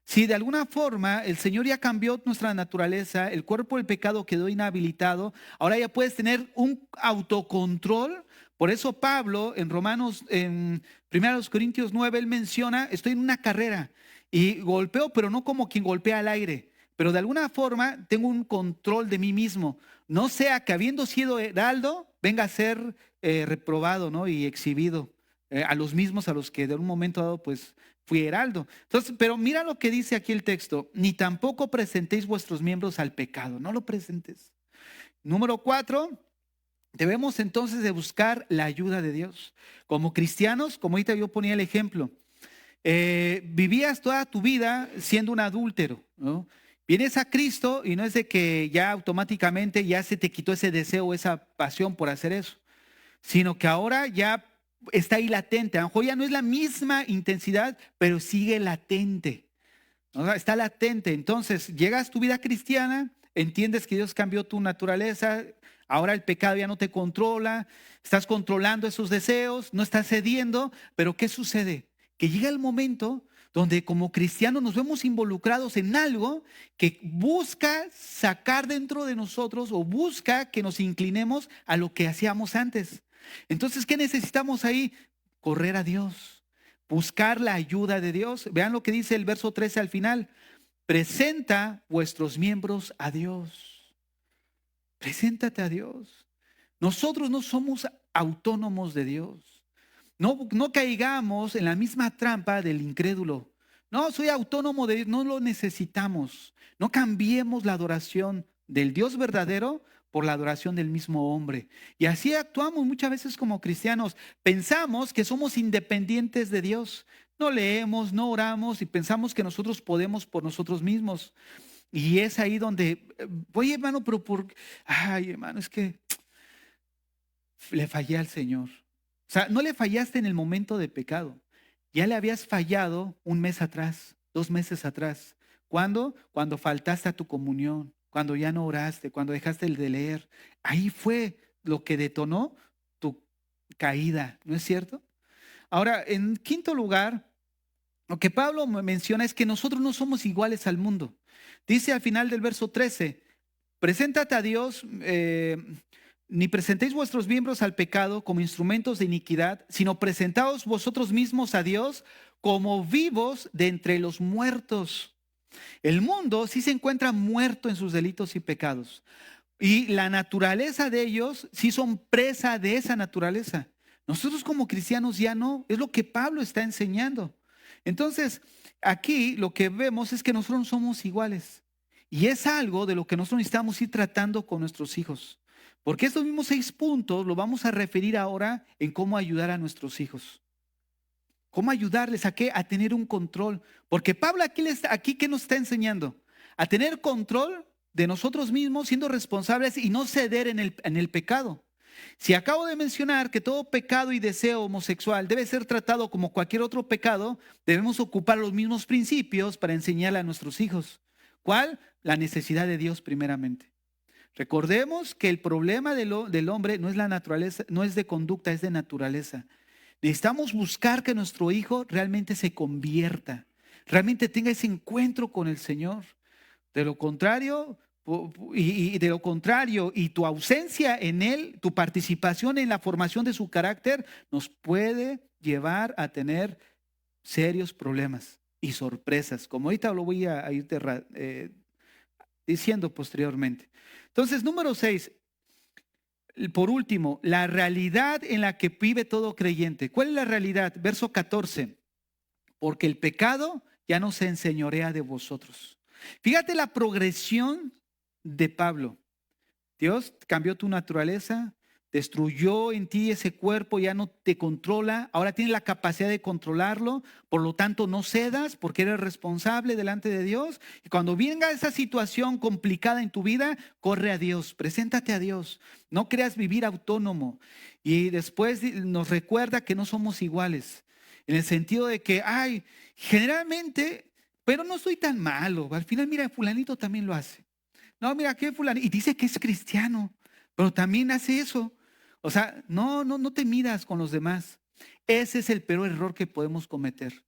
Si de alguna forma el Señor ya cambió nuestra naturaleza, el cuerpo del pecado quedó inhabilitado, ahora ya puedes tener un autocontrol. Por eso Pablo en 1 Corintios 9, él menciona, estoy en una carrera y golpeo, pero no como quien golpea al aire, pero de alguna forma tengo un control de mí mismo. No sea que habiendo sido heraldo, venga a ser reprobado, ¿no? Y exhibido a los mismos a los que de un momento dado pues fui heraldo. Entonces, pero mira lo que dice aquí el texto, ni tampoco presentéis vuestros miembros al pecado, no lo presentes. Número 4, debemos entonces de buscar la ayuda de Dios. Como cristianos, como ahorita yo ponía el ejemplo, vivías toda tu vida siendo un adúltero, ¿no? Vienes a Cristo y no es de que ya automáticamente ya se te quitó ese deseo, esa pasión por hacer eso, sino que ahora ya está ahí latente. A lo mejor ya no es la misma intensidad, pero sigue latente. O sea, está latente. Entonces, llegas a tu vida cristiana, entiendes que Dios cambió tu naturaleza, ahora el pecado ya no te controla, estás controlando esos deseos, no estás cediendo, pero ¿qué sucede? Que llega el momento donde como cristianos nos vemos involucrados en algo que busca sacar dentro de nosotros o busca que nos inclinemos a lo que hacíamos antes. Entonces, ¿qué necesitamos ahí? Correr a Dios, buscar la ayuda de Dios. Vean lo que dice el verso 13 al final. Presenta vuestros miembros a Dios. Preséntate a Dios. Nosotros no somos autónomos de Dios. No caigamos en la misma trampa del incrédulo. No, soy autónomo de Dios, no lo necesitamos. No cambiemos la adoración del Dios verdadero por la adoración del mismo hombre. Y así actuamos muchas veces como cristianos. Pensamos que somos independientes de Dios. No leemos, no oramos y pensamos que nosotros podemos por nosotros mismos. Y es ahí donde, oye hermano, ay hermano, es que le fallé al Señor. O sea, no le fallaste en el momento de pecado. Ya le habías fallado un mes atrás, 2 meses atrás. ¿Cuándo? Cuando faltaste a tu comunión, cuando ya no oraste, cuando dejaste el de leer. Ahí fue lo que detonó tu caída, ¿no es cierto? Ahora, en quinto lugar, lo que Pablo menciona es que nosotros no somos iguales al mundo. Dice al final del verso 13, preséntate a Dios, ni presentéis vuestros miembros al pecado como instrumentos de iniquidad, sino presentaos vosotros mismos a Dios como vivos de entre los muertos. El mundo sí se encuentra muerto en sus delitos y pecados. Y la naturaleza de ellos sí son presa de esa naturaleza. Nosotros como cristianos ya no, es lo que Pablo está enseñando. Entonces, aquí lo que vemos es que nosotros no somos iguales. Y es algo de lo que nosotros necesitamos ir tratando con nuestros hijos. Porque estos mismos 6 puntos lo vamos a referir ahora en cómo ayudar a nuestros hijos. ¿Cómo ayudarles a qué? A tener un control. Porque Pablo aquí ¿qué nos está enseñando? A tener control de nosotros mismos, siendo responsables y no ceder en el pecado. Si acabo de mencionar que todo pecado y deseo homosexual debe ser tratado como cualquier otro pecado, debemos ocupar los mismos principios para enseñarle a nuestros hijos. ¿Cuál? La necesidad de Dios primeramente. Recordemos que el problema del hombre no es la naturaleza, no es de conducta, es de naturaleza. Necesitamos buscar que nuestro hijo realmente se convierta, realmente tenga ese encuentro con el Señor. De lo contrario, y tu ausencia en él, tu participación en la formación de su carácter, nos puede llevar a tener serios problemas. y sorpresas, como ahorita lo voy a irte diciendo posteriormente. Entonces, número 6, por último, la realidad en la que vive todo creyente. ¿Cuál es la realidad? Verso 14, porque el pecado ya no se enseñorea de vosotros. Fíjate la progresión de Pablo. Dios cambió tu naturaleza, destruyó en ti ese cuerpo, ya no te controla, ahora tienes la capacidad de controlarlo, por lo tanto no cedas porque eres responsable delante de Dios. Y cuando venga esa situación complicada en tu vida, corre a Dios, preséntate a Dios, no creas vivir autónomo. Y después nos recuerda que no somos iguales, en el sentido de que, generalmente, pero no soy tan malo, al final mira, fulanito también lo hace. No, mira, qué fulano. Y dice que es cristiano, pero también hace eso. O sea, no te midas con los demás. Ese es el peor error que podemos cometer.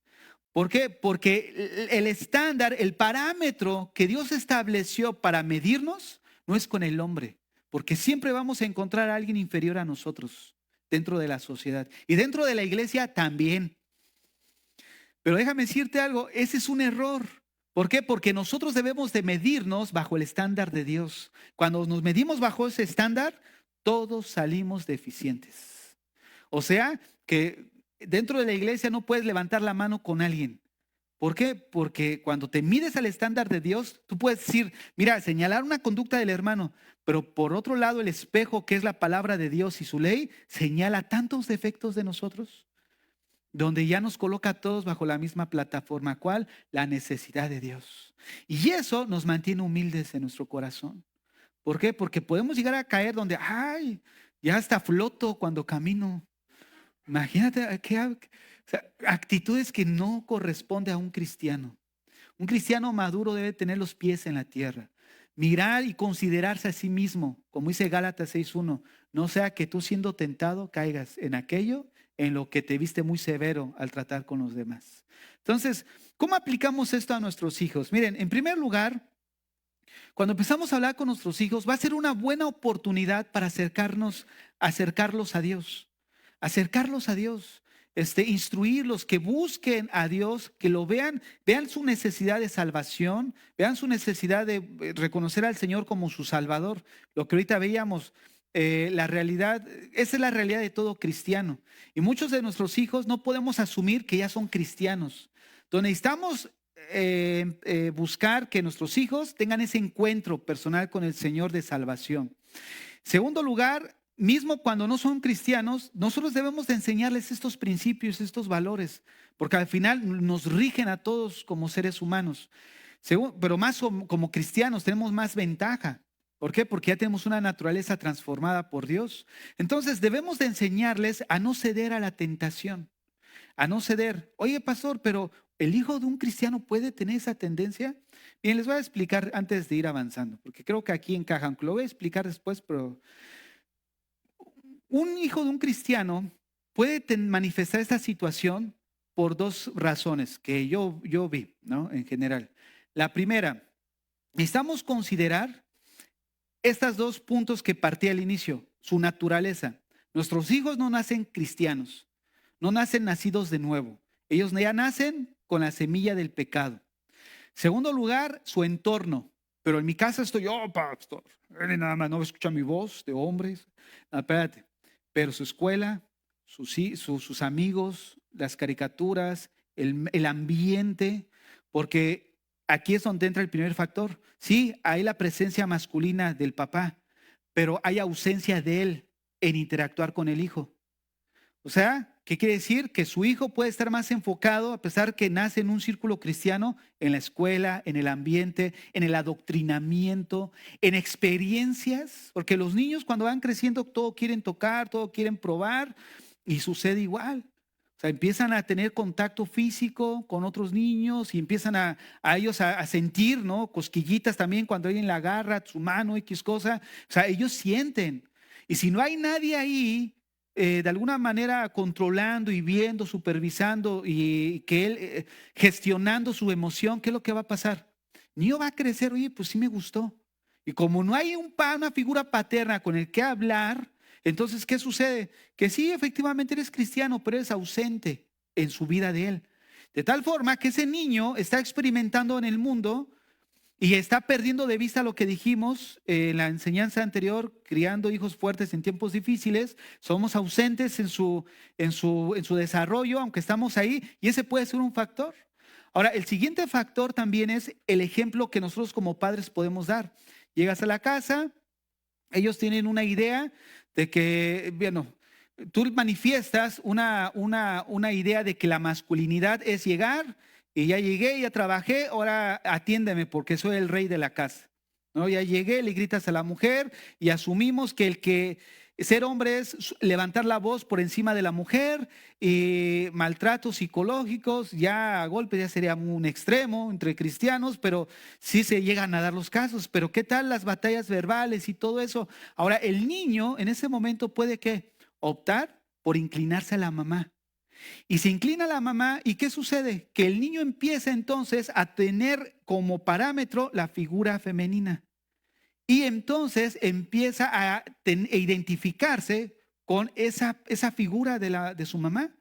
¿Por qué? Porque el estándar, el parámetro que Dios estableció para medirnos no es con el hombre. Porque siempre vamos a encontrar a alguien inferior a nosotros dentro de la sociedad. Y dentro de la iglesia también. Pero déjame decirte algo, ese es un error. ¿Por qué? Porque nosotros debemos de medirnos bajo el estándar de Dios. Cuando nos medimos bajo ese estándar, todos salimos deficientes. O sea, que dentro de la iglesia no puedes levantar la mano con alguien. ¿Por qué? Porque cuando te mides al estándar de Dios, tú puedes decir, mira, señalar una conducta del hermano, pero por otro lado el espejo, que es la palabra de Dios y su ley, señala tantos defectos de nosotros, donde ya nos coloca a todos bajo la misma plataforma. ¿Cuál? La necesidad de Dios. Y eso nos mantiene humildes en nuestro corazón. ¿Por qué? Porque podemos llegar a caer donde, ya hasta floto cuando camino. Imagínate actitudes que no corresponde a un cristiano. Un cristiano maduro debe tener los pies en la tierra. Mirar y considerarse a sí mismo, como dice Gálatas 6:1, no sea que tú siendo tentado caigas en aquello en lo que te viste muy severo al tratar con los demás. Entonces, ¿cómo aplicamos esto a nuestros hijos? Miren, en primer lugar, cuando empezamos a hablar con nuestros hijos, va a ser una buena oportunidad para acercarlos a Dios. Acercarlos a Dios. Instruirlos, que busquen a Dios, que lo vean su necesidad de salvación, vean su necesidad de reconocer al Señor como su Salvador. Lo que ahorita veíamos, la realidad, esa es la realidad de todo cristiano. Y muchos de nuestros hijos no podemos asumir que ya son cristianos. Entonces necesitamos buscar que nuestros hijos tengan ese encuentro personal con el Señor de salvación. Segundo lugar, mismo cuando no son cristianos, nosotros debemos de enseñarles estos principios, estos valores, porque al final nos rigen a todos como seres humanos. Pero más como cristianos tenemos más ventaja. ¿Por qué? Porque ya tenemos una naturaleza transformada por Dios. Entonces debemos de enseñarles a no ceder a la tentación, a no ceder. Oye, pastor, pero ¿el hijo de un cristiano puede tener esa tendencia? Bien, les voy a explicar antes de ir avanzando, porque creo que aquí encajan. Lo voy a explicar después, pero un hijo de un cristiano puede manifestar esta situación por dos razones que yo vi, ¿no? En general. La primera, necesitamos considerar estos dos puntos que partí al inicio, su naturaleza. Nuestros hijos no nacen cristianos, no nacen nacidos de nuevo. Ellos ya nacen con la semilla del pecado. Segundo lugar, su entorno. Pero en mi casa estoy yo, pastor. Él nada más no escucha mi voz de hombres. No, espérate. Pero su escuela, sus amigos, las caricaturas, el ambiente, porque aquí es donde entra el primer factor. Sí, hay la presencia masculina del papá, pero hay ausencia de él en interactuar con el hijo. O sea, ¿qué quiere decir? Que su hijo puede estar más enfocado, a pesar que nace en un círculo cristiano, en la escuela, en el ambiente, en el adoctrinamiento, en experiencias, porque los niños cuando van creciendo todo quieren tocar, todo quieren probar y sucede igual. O sea, empiezan a tener contacto físico con otros niños y empiezan a ellos a sentir, ¿no? Cosquillitas también cuando alguien la agarra su mano, X cosa. O sea, ellos sienten. Y si no hay nadie ahí, de alguna manera controlando y viendo, supervisando y que él gestionando su emoción, ¿qué es lo que va a pasar? El niño va a crecer, oye, pues sí me gustó. Y como no hay una figura paterna con el que hablar, entonces, ¿qué sucede? Que sí, efectivamente eres cristiano, pero eres ausente en su vida de él. De tal forma que ese niño está experimentando en el mundo y está perdiendo de vista lo que dijimos en la enseñanza anterior, criando hijos fuertes en tiempos difíciles. Somos ausentes en su desarrollo, aunque estamos ahí, y ese puede ser un factor. Ahora, el siguiente factor también es el ejemplo que nosotros como padres podemos dar. Llegas a la casa, ellos tienen una idea de que, bueno, tú manifiestas una idea de que la masculinidad es llegar y ya llegué, ya trabajé, ahora atiéndeme porque soy el rey de la casa. ¿No? Ya llegué, le gritas a la mujer y asumimos que ser hombre es levantar la voz por encima de la mujer y maltratos psicológicos, ya a golpe ya sería un extremo entre cristianos, pero sí se llegan a dar los casos. Pero ¿qué tal las batallas verbales y todo eso? Ahora, el niño en ese momento puede ¿qué? Optar por inclinarse a la mamá. Y se inclina a la mamá, ¿y qué sucede? Que el niño empieza entonces a tener como parámetro la figura femenina. Y entonces empieza a identificarse con esa figura de su mamá,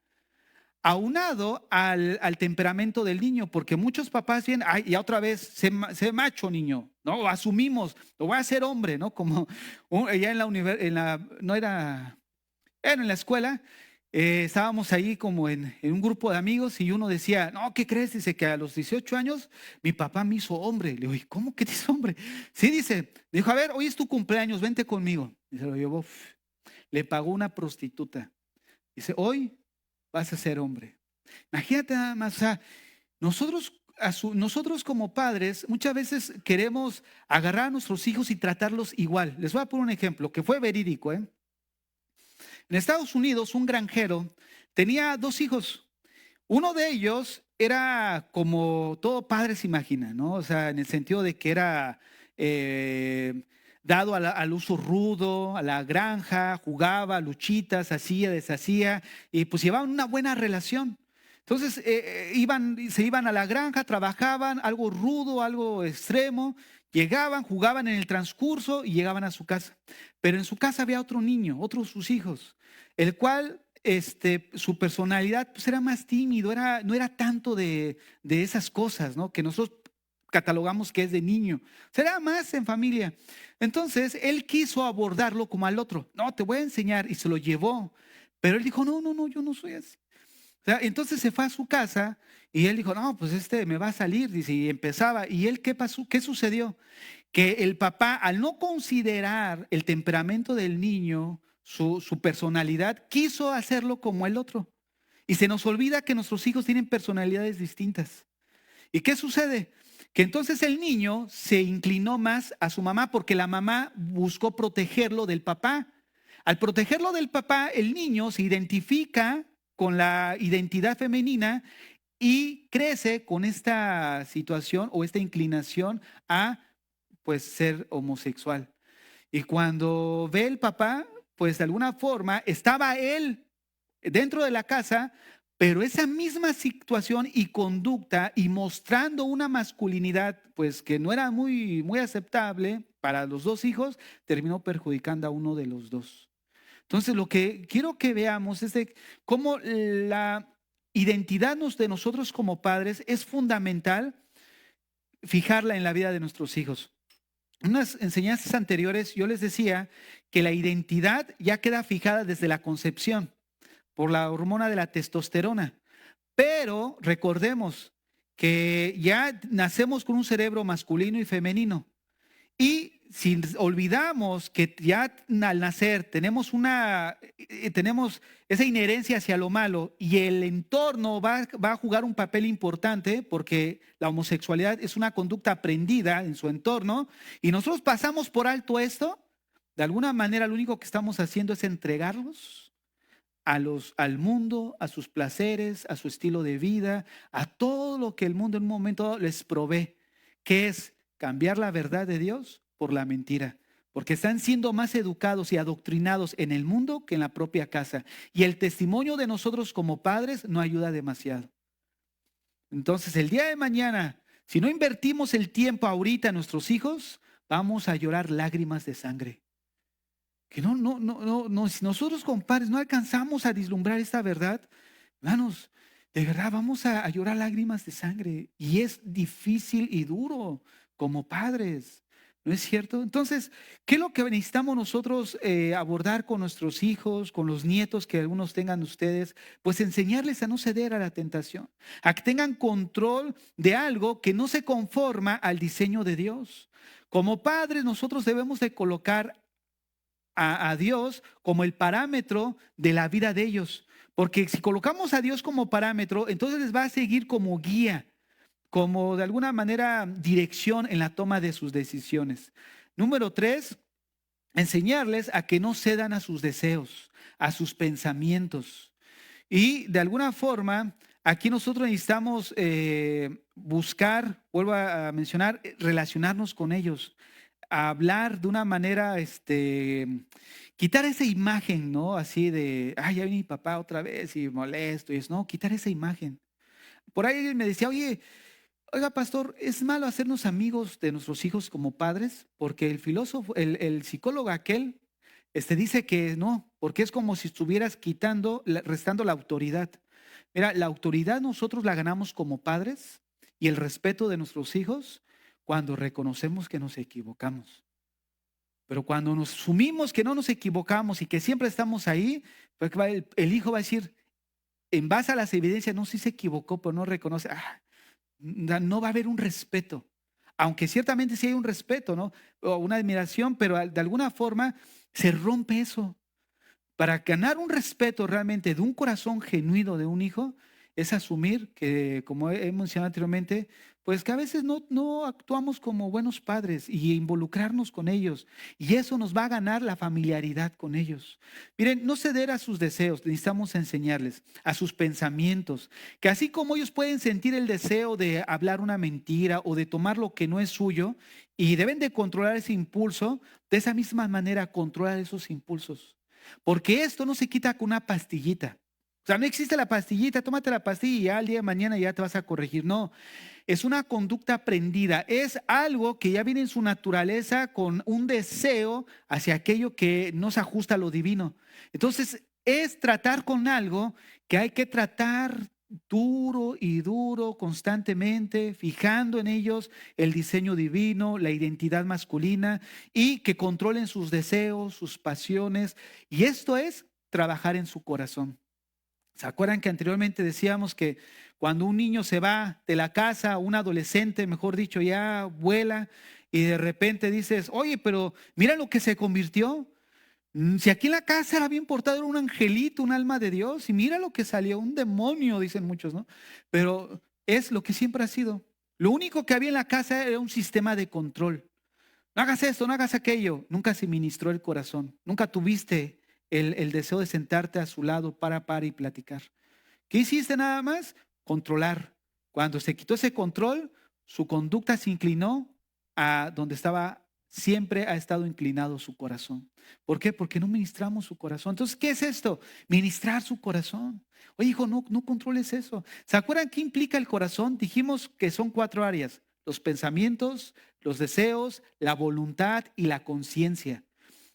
aunado al temperamento del niño, porque muchos papás dicen, ay, ya otra vez, sé macho niño, ¿no? Asumimos, lo voy a hacer hombre, ¿no? Como ya en la universidad, no era en la escuela, estábamos ahí como en un grupo de amigos y uno decía, no, ¿qué crees? Dice que a los 18 años mi papá me hizo hombre. Le digo, ¿y cómo que te hizo hombre? Sí, dijo, a ver, hoy es tu cumpleaños, vente conmigo. Y se lo llevó, le pagó una prostituta. Dice, hoy vas a ser hombre. Imagínate nada más, o sea, nosotros como padres muchas veces queremos agarrar a nuestros hijos y tratarlos igual. Les voy a poner un ejemplo que fue verídico, ¿eh? En Estados Unidos, un granjero tenía 2 hijos. Uno de ellos era como todo padre se imagina, ¿no? O sea, en el sentido de que era dado al uso rudo, a la granja, jugaba, luchitas, hacía, deshacía, y pues llevaban una buena relación. Entonces se iban a la granja, trabajaban, algo rudo, algo extremo, llegaban, jugaban en el transcurso y llegaban a su casa. Pero en su casa había otro niño, otro de sus hijos, el cual su personalidad pues, era más tímido, no era tanto de esas cosas, ¿no? Que nosotros catalogamos que es de niño. Será más en familia. Entonces, él quiso abordarlo como al otro. No, te voy a enseñar. Y se lo llevó. Pero él dijo, no, no, no, yo no soy así. O sea, entonces se fue a su casa y él dijo, no, pues me va a salir. Dice, y empezaba. ¿Y él qué pasó? ¿Qué sucedió? Que el papá, al no considerar el temperamento del niño, su personalidad, quiso hacerlo como el otro. Y se nos olvida que nuestros hijos tienen personalidades distintas. ¿Y qué sucede? Que entonces el niño se inclinó más a su mamá porque la mamá buscó protegerlo del papá. Al protegerlo del papá, el niño se identifica con la identidad femenina y crece con esta situación o esta inclinación a pues ser homosexual. Y cuando ve el papá, pues de alguna forma estaba él dentro de la casa, pero esa misma situación y conducta y mostrando una masculinidad pues que no era muy, muy aceptable para los 2 hijos, terminó perjudicando a uno de los dos. Entonces lo que quiero que veamos es de cómo la identidad de nosotros como padres es fundamental fijarla en la vida de nuestros hijos. En unas enseñanzas anteriores yo les decía que la identidad ya queda fijada desde la concepción por la hormona de la testosterona. Pero recordemos que ya nacemos con un cerebro masculino y femenino. Y si olvidamos que ya al nacer tenemos esa inherencia hacia lo malo y el entorno va a jugar un papel importante porque la homosexualidad es una conducta aprendida en su entorno y nosotros pasamos por alto esto, de alguna manera lo único que estamos haciendo es entregarlos al mundo, a sus placeres, a su estilo de vida, a todo lo que el mundo en un momento dado les provee, que es cambiar la verdad de Dios por la mentira, porque están siendo más educados y adoctrinados en el mundo que en la propia casa. Y el testimonio de nosotros como padres no ayuda demasiado. Entonces, el día de mañana, si no invertimos el tiempo ahorita en nuestros hijos, vamos a llorar lágrimas de sangre. Que no, si nosotros como padres no alcanzamos a vislumbrar esta verdad, hermanos, de verdad vamos a llorar lágrimas de sangre. Y es difícil y duro como padres. ¿No es cierto? Entonces, ¿qué es lo que necesitamos nosotros abordar con nuestros hijos, con los nietos que algunos tengan ustedes? Pues enseñarles a no ceder a la tentación, a que tengan control de algo que no se conforma al diseño de Dios. Como padres, nosotros debemos de colocar a Dios como el parámetro de la vida de ellos. Porque si colocamos a Dios como parámetro, entonces les va a seguir como guía, como de alguna manera dirección en la toma de sus decisiones. Número 3, enseñarles a que no cedan a sus deseos, a sus pensamientos. Y de alguna forma, aquí nosotros necesitamos buscar, vuelvo a mencionar, relacionarnos con ellos, a hablar de una manera, quitar esa imagen, ¿no? Así de, ay, ya viene mi papá otra vez y molesto y eso, no, quitar esa imagen. Por ahí alguien me decía, oiga, pastor, ¿es malo hacernos amigos de nuestros hijos como padres? Porque el filósofo, el psicólogo aquel, dice que no, porque es como si estuvieras quitando, restando la autoridad. Mira, la autoridad nosotros la ganamos como padres y el respeto de nuestros hijos cuando reconocemos que nos equivocamos. Pero cuando nos asumimos que no nos equivocamos y que siempre estamos ahí, pues el hijo va a decir, en base a las evidencias, no, sí se equivocó, pero no reconoce, no va a haber un respeto. Aunque ciertamente sí hay un respeto, ¿no? O una admiración, pero de alguna forma se rompe eso. Para ganar un respeto realmente de un corazón genuino de un hijo, es asumir que, como he mencionado anteriormente, pues que a veces no actuamos como buenos padres y involucrarnos con ellos. Y eso nos va a ganar la familiaridad con ellos. Miren, no ceder a sus deseos, necesitamos enseñarles, a sus pensamientos, que así como ellos pueden sentir el deseo de hablar una mentira o de tomar lo que no es suyo y deben de controlar ese impulso, de esa misma manera controlar esos impulsos. Porque esto no se quita con una pastillita. O sea, no existe la pastillita, tómate la pastilla y ya al día de mañana ya te vas a corregir. No, es una conducta aprendida. Es algo que ya viene en su naturaleza con un deseo hacia aquello que no se ajusta a lo divino. Entonces, es tratar con algo que hay que tratar duro y duro constantemente, fijando en ellos el diseño divino, la identidad masculina y que controlen sus deseos, sus pasiones. Y esto es trabajar en su corazón. ¿Se acuerdan que anteriormente decíamos que cuando un niño se va de la casa, un adolescente, mejor dicho, ya vuela y de repente dices, oye, pero mira lo que se convirtió? Si aquí en la casa era bien portado, era un angelito, un alma de Dios, y mira lo que salió, un demonio, dicen muchos, ¿no? Pero es lo que siempre ha sido. Lo único que había en la casa era un sistema de control. No hagas esto, no hagas aquello. Nunca se ministró el corazón. Nunca tuviste el deseo de sentarte a su lado para y platicar. ¿Qué hiciste nada más? Controlar. Cuando se quitó ese control, su conducta se inclinó a donde siempre ha estado inclinado su corazón. ¿Por qué? Porque no ministramos su corazón. Entonces, ¿qué es esto? Ministrar su corazón. Oye, hijo, no controles eso. ¿Se acuerdan qué implica el corazón? Dijimos que son 4 áreas: los pensamientos, los deseos, la voluntad y la conciencia.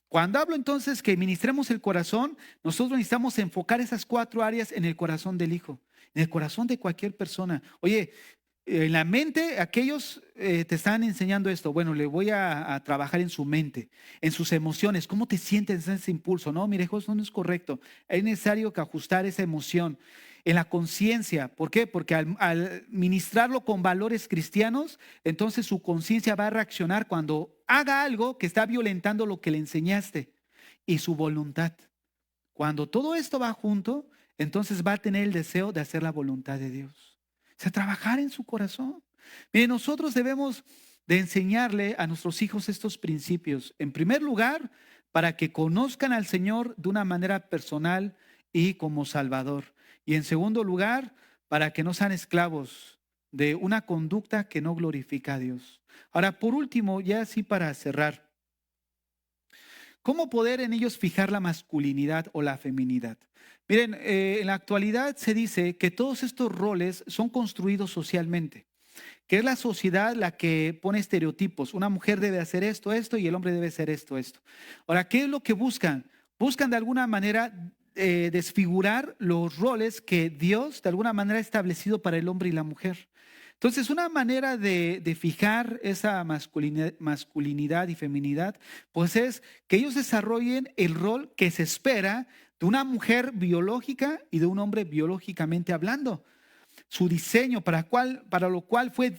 Cuando hablo entonces que ministremos el corazón, nosotros necesitamos enfocar esas 4 áreas en el corazón del hijo, en el corazón de cualquier persona. Oye, en la mente, aquellos te están enseñando esto. Bueno, le voy a trabajar en su mente, en sus emociones. ¿Cómo te sientes en ese impulso? No, mire, hijo, eso no es correcto. Es necesario que ajustar esa emoción. En la conciencia, ¿por qué? Porque al ministrarlo con valores cristianos, entonces su conciencia va a reaccionar cuando haga algo que está violentando lo que le enseñaste. Y su voluntad. Cuando todo esto va junto, entonces va a tener el deseo de hacer la voluntad de Dios. O sea, trabajar en su corazón. Mire, nosotros debemos de enseñarle a nuestros hijos estos principios. En primer lugar, para que conozcan al Señor de una manera personal y como Salvador. Y en segundo lugar, para que no sean esclavos de una conducta que no glorifica a Dios. Ahora, por último, ya así para cerrar, ¿cómo poder en ellos fijar la masculinidad o la feminidad? Miren, en la actualidad se dice que todos estos roles son construidos socialmente, que es la sociedad la que pone estereotipos. Una mujer debe hacer esto, esto, y el hombre debe hacer esto, esto. Ahora, ¿qué es lo que buscan? Buscan de alguna manera desfigurar los roles que Dios de alguna manera ha establecido para el hombre y la mujer. Entonces, una manera de fijar esa masculinidad y feminidad, pues es que ellos desarrollen el rol que se espera de una mujer biológica y de un hombre biológicamente hablando. Su diseño para lo cual fue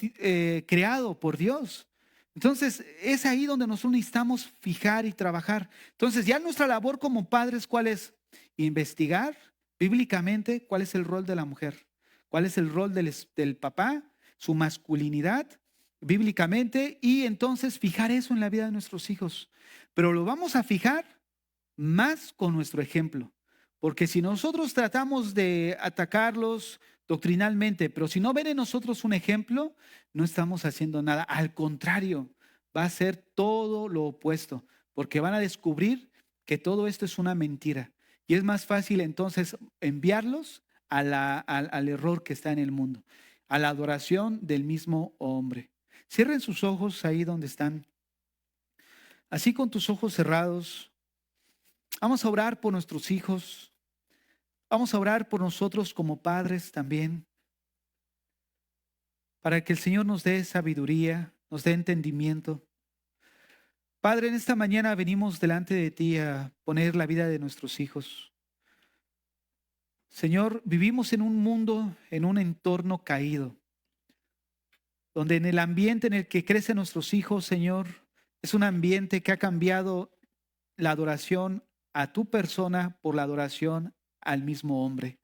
creado por Dios. Entonces, es ahí donde nosotros necesitamos fijar y trabajar. Entonces, ya nuestra labor como padres, ¿cuál es? Investigar bíblicamente cuál es el rol de la mujer, cuál es el rol del papá, su masculinidad bíblicamente, y entonces fijar eso en la vida de nuestros hijos. Pero lo vamos a fijar más con nuestro ejemplo, porque si nosotros tratamos de atacarlos doctrinalmente, pero si no ven en nosotros un ejemplo, no estamos haciendo nada. Al contrario, va a ser todo lo opuesto, porque van a descubrir que todo esto es una mentira. Y es más fácil entonces enviarlos al error que está en el mundo, a la adoración del mismo hombre. Cierren sus ojos ahí donde están. Así con tus ojos cerrados, vamos a orar por nuestros hijos. Vamos a orar por nosotros como padres también, para que el Señor nos dé sabiduría, nos dé entendimiento. Padre, en esta mañana venimos delante de ti a poner la vida de nuestros hijos. Señor, vivimos en un mundo, en un entorno caído, donde en el ambiente en el que crecen nuestros hijos, Señor, es un ambiente que ha cambiado la adoración a tu persona por la adoración al mismo hombre.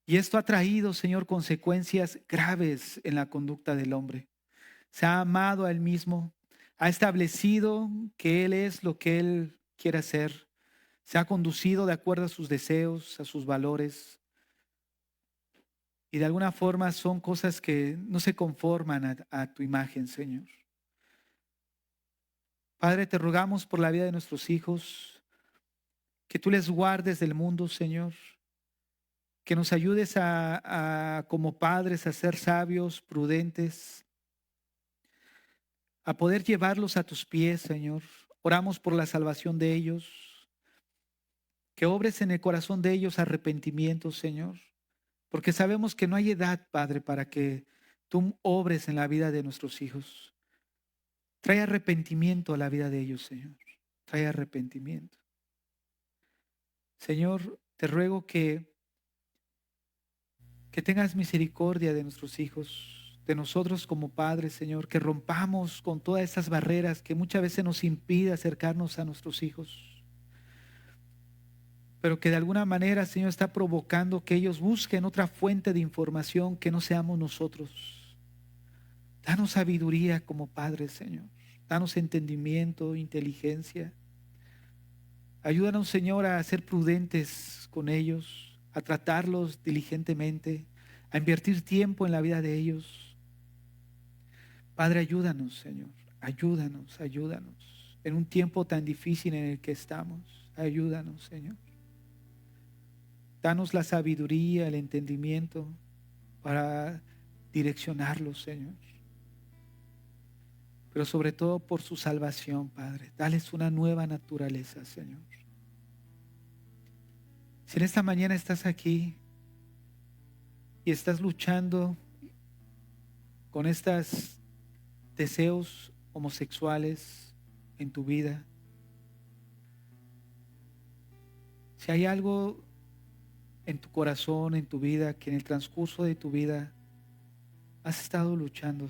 Y esto ha traído, Señor, consecuencias graves en la conducta del hombre. Se ha amado a él mismo, ha establecido que él es lo que él quiere hacer, se ha conducido de acuerdo a sus deseos, a sus valores, y de alguna forma son cosas que no se conforman a tu imagen, Señor. Padre, te rogamos por la vida de nuestros hijos, que tú les guardes del mundo, Señor, que nos ayudes como padres a ser sabios, prudentes, a poder llevarlos a tus pies, Señor. Oramos por la salvación de ellos, que obres en el corazón de ellos arrepentimiento, Señor, porque sabemos que no hay edad, Padre, para que tú obres en la vida de nuestros hijos. Trae arrepentimiento a la vida de ellos, Señor. Trae arrepentimiento. Señor, te ruego que tengas misericordia de nuestros hijos, de nosotros como padres, Señor, que rompamos con todas esas barreras que muchas veces nos impiden acercarnos a nuestros hijos, pero que de alguna manera, Señor, está provocando que ellos busquen otra fuente de información que no seamos nosotros. Danos sabiduría como padres, Señor. Danos entendimiento, inteligencia. Ayúdanos, Señor, a ser prudentes con ellos, a tratarlos diligentemente, a invertir tiempo en la vida de ellos. Padre, ayúdanos, Señor. Ayúdanos, ayúdanos. En un tiempo tan difícil en el que estamos, ayúdanos, Señor. Danos la sabiduría, el entendimiento para direccionarlos, Señor. Pero sobre todo por su salvación, Padre. Dales una nueva naturaleza, Señor. Si en esta mañana estás aquí y estás luchando con estos deseos homosexuales en tu vida, si hay algo en tu corazón, en tu vida, que en el transcurso de tu vida has estado luchando,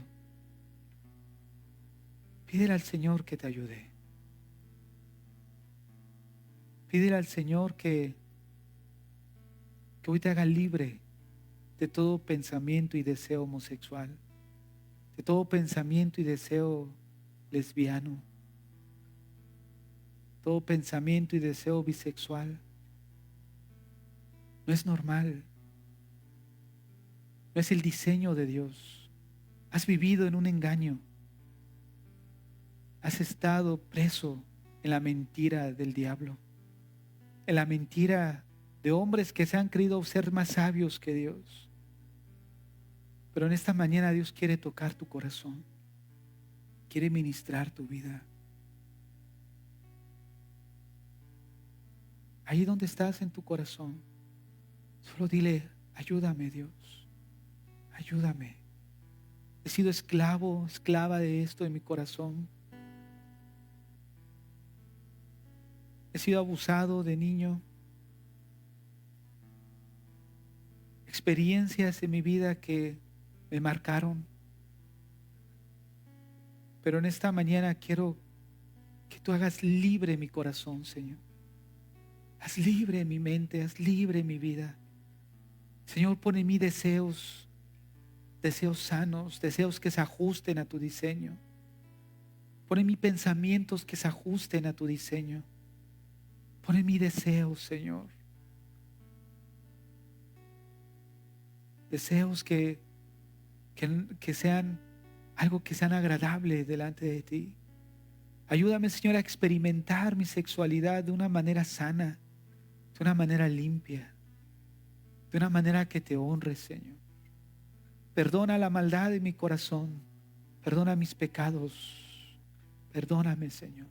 pídele al Señor que te ayude. Pídele al Señor que hoy te haga libre de todo pensamiento y deseo homosexual, de todo pensamiento y deseo lesbiano, todo pensamiento y deseo bisexual. No es normal, no es el diseño de Dios. Has vivido en un engaño, has estado preso en la mentira del diablo, en la mentira de hombres que se han creído ser más sabios que Dios. Pero en esta mañana Dios quiere tocar tu corazón, quiere ministrar tu vida. Ahí donde estás en tu corazón, solo dile: ayúdame, Dios, ayúdame. He sido esclavo, esclava de esto en mi corazón. He sido abusado de niño. Experiencias en mi vida que me marcaron. Pero en esta mañana quiero que tú hagas libre mi corazón, Señor. Haz libre mi mente, haz libre mi vida. Señor, pon en mí deseos sanos, deseos que se ajusten a tu diseño. Pon en mí pensamientos que se ajusten a tu diseño. Pon en mí deseos, Señor. Deseos que sean algo que sean agradable delante de ti. Ayúdame, Señor, a experimentar mi sexualidad de una manera sana, de una manera limpia, de una manera que te honre, Señor. Perdona la maldad de mi corazón. Perdona mis pecados. Perdóname, Señor.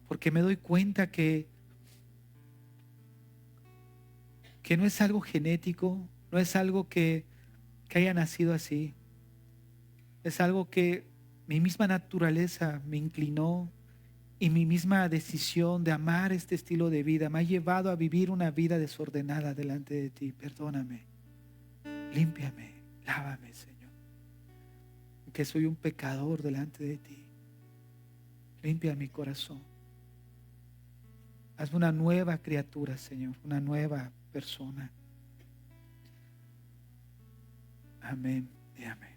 Porque me doy cuenta que no es algo genético, no es algo que haya nacido así. Es algo que mi misma naturaleza me inclinó y mi misma decisión de amar este estilo de vida me ha llevado a vivir una vida desordenada delante de ti. Perdóname, límpiame, lávame, Señor. Que soy un pecador delante de ti. Limpia mi corazón. Hazme una nueva criatura, Señor, una nueva persona. Amén y amén.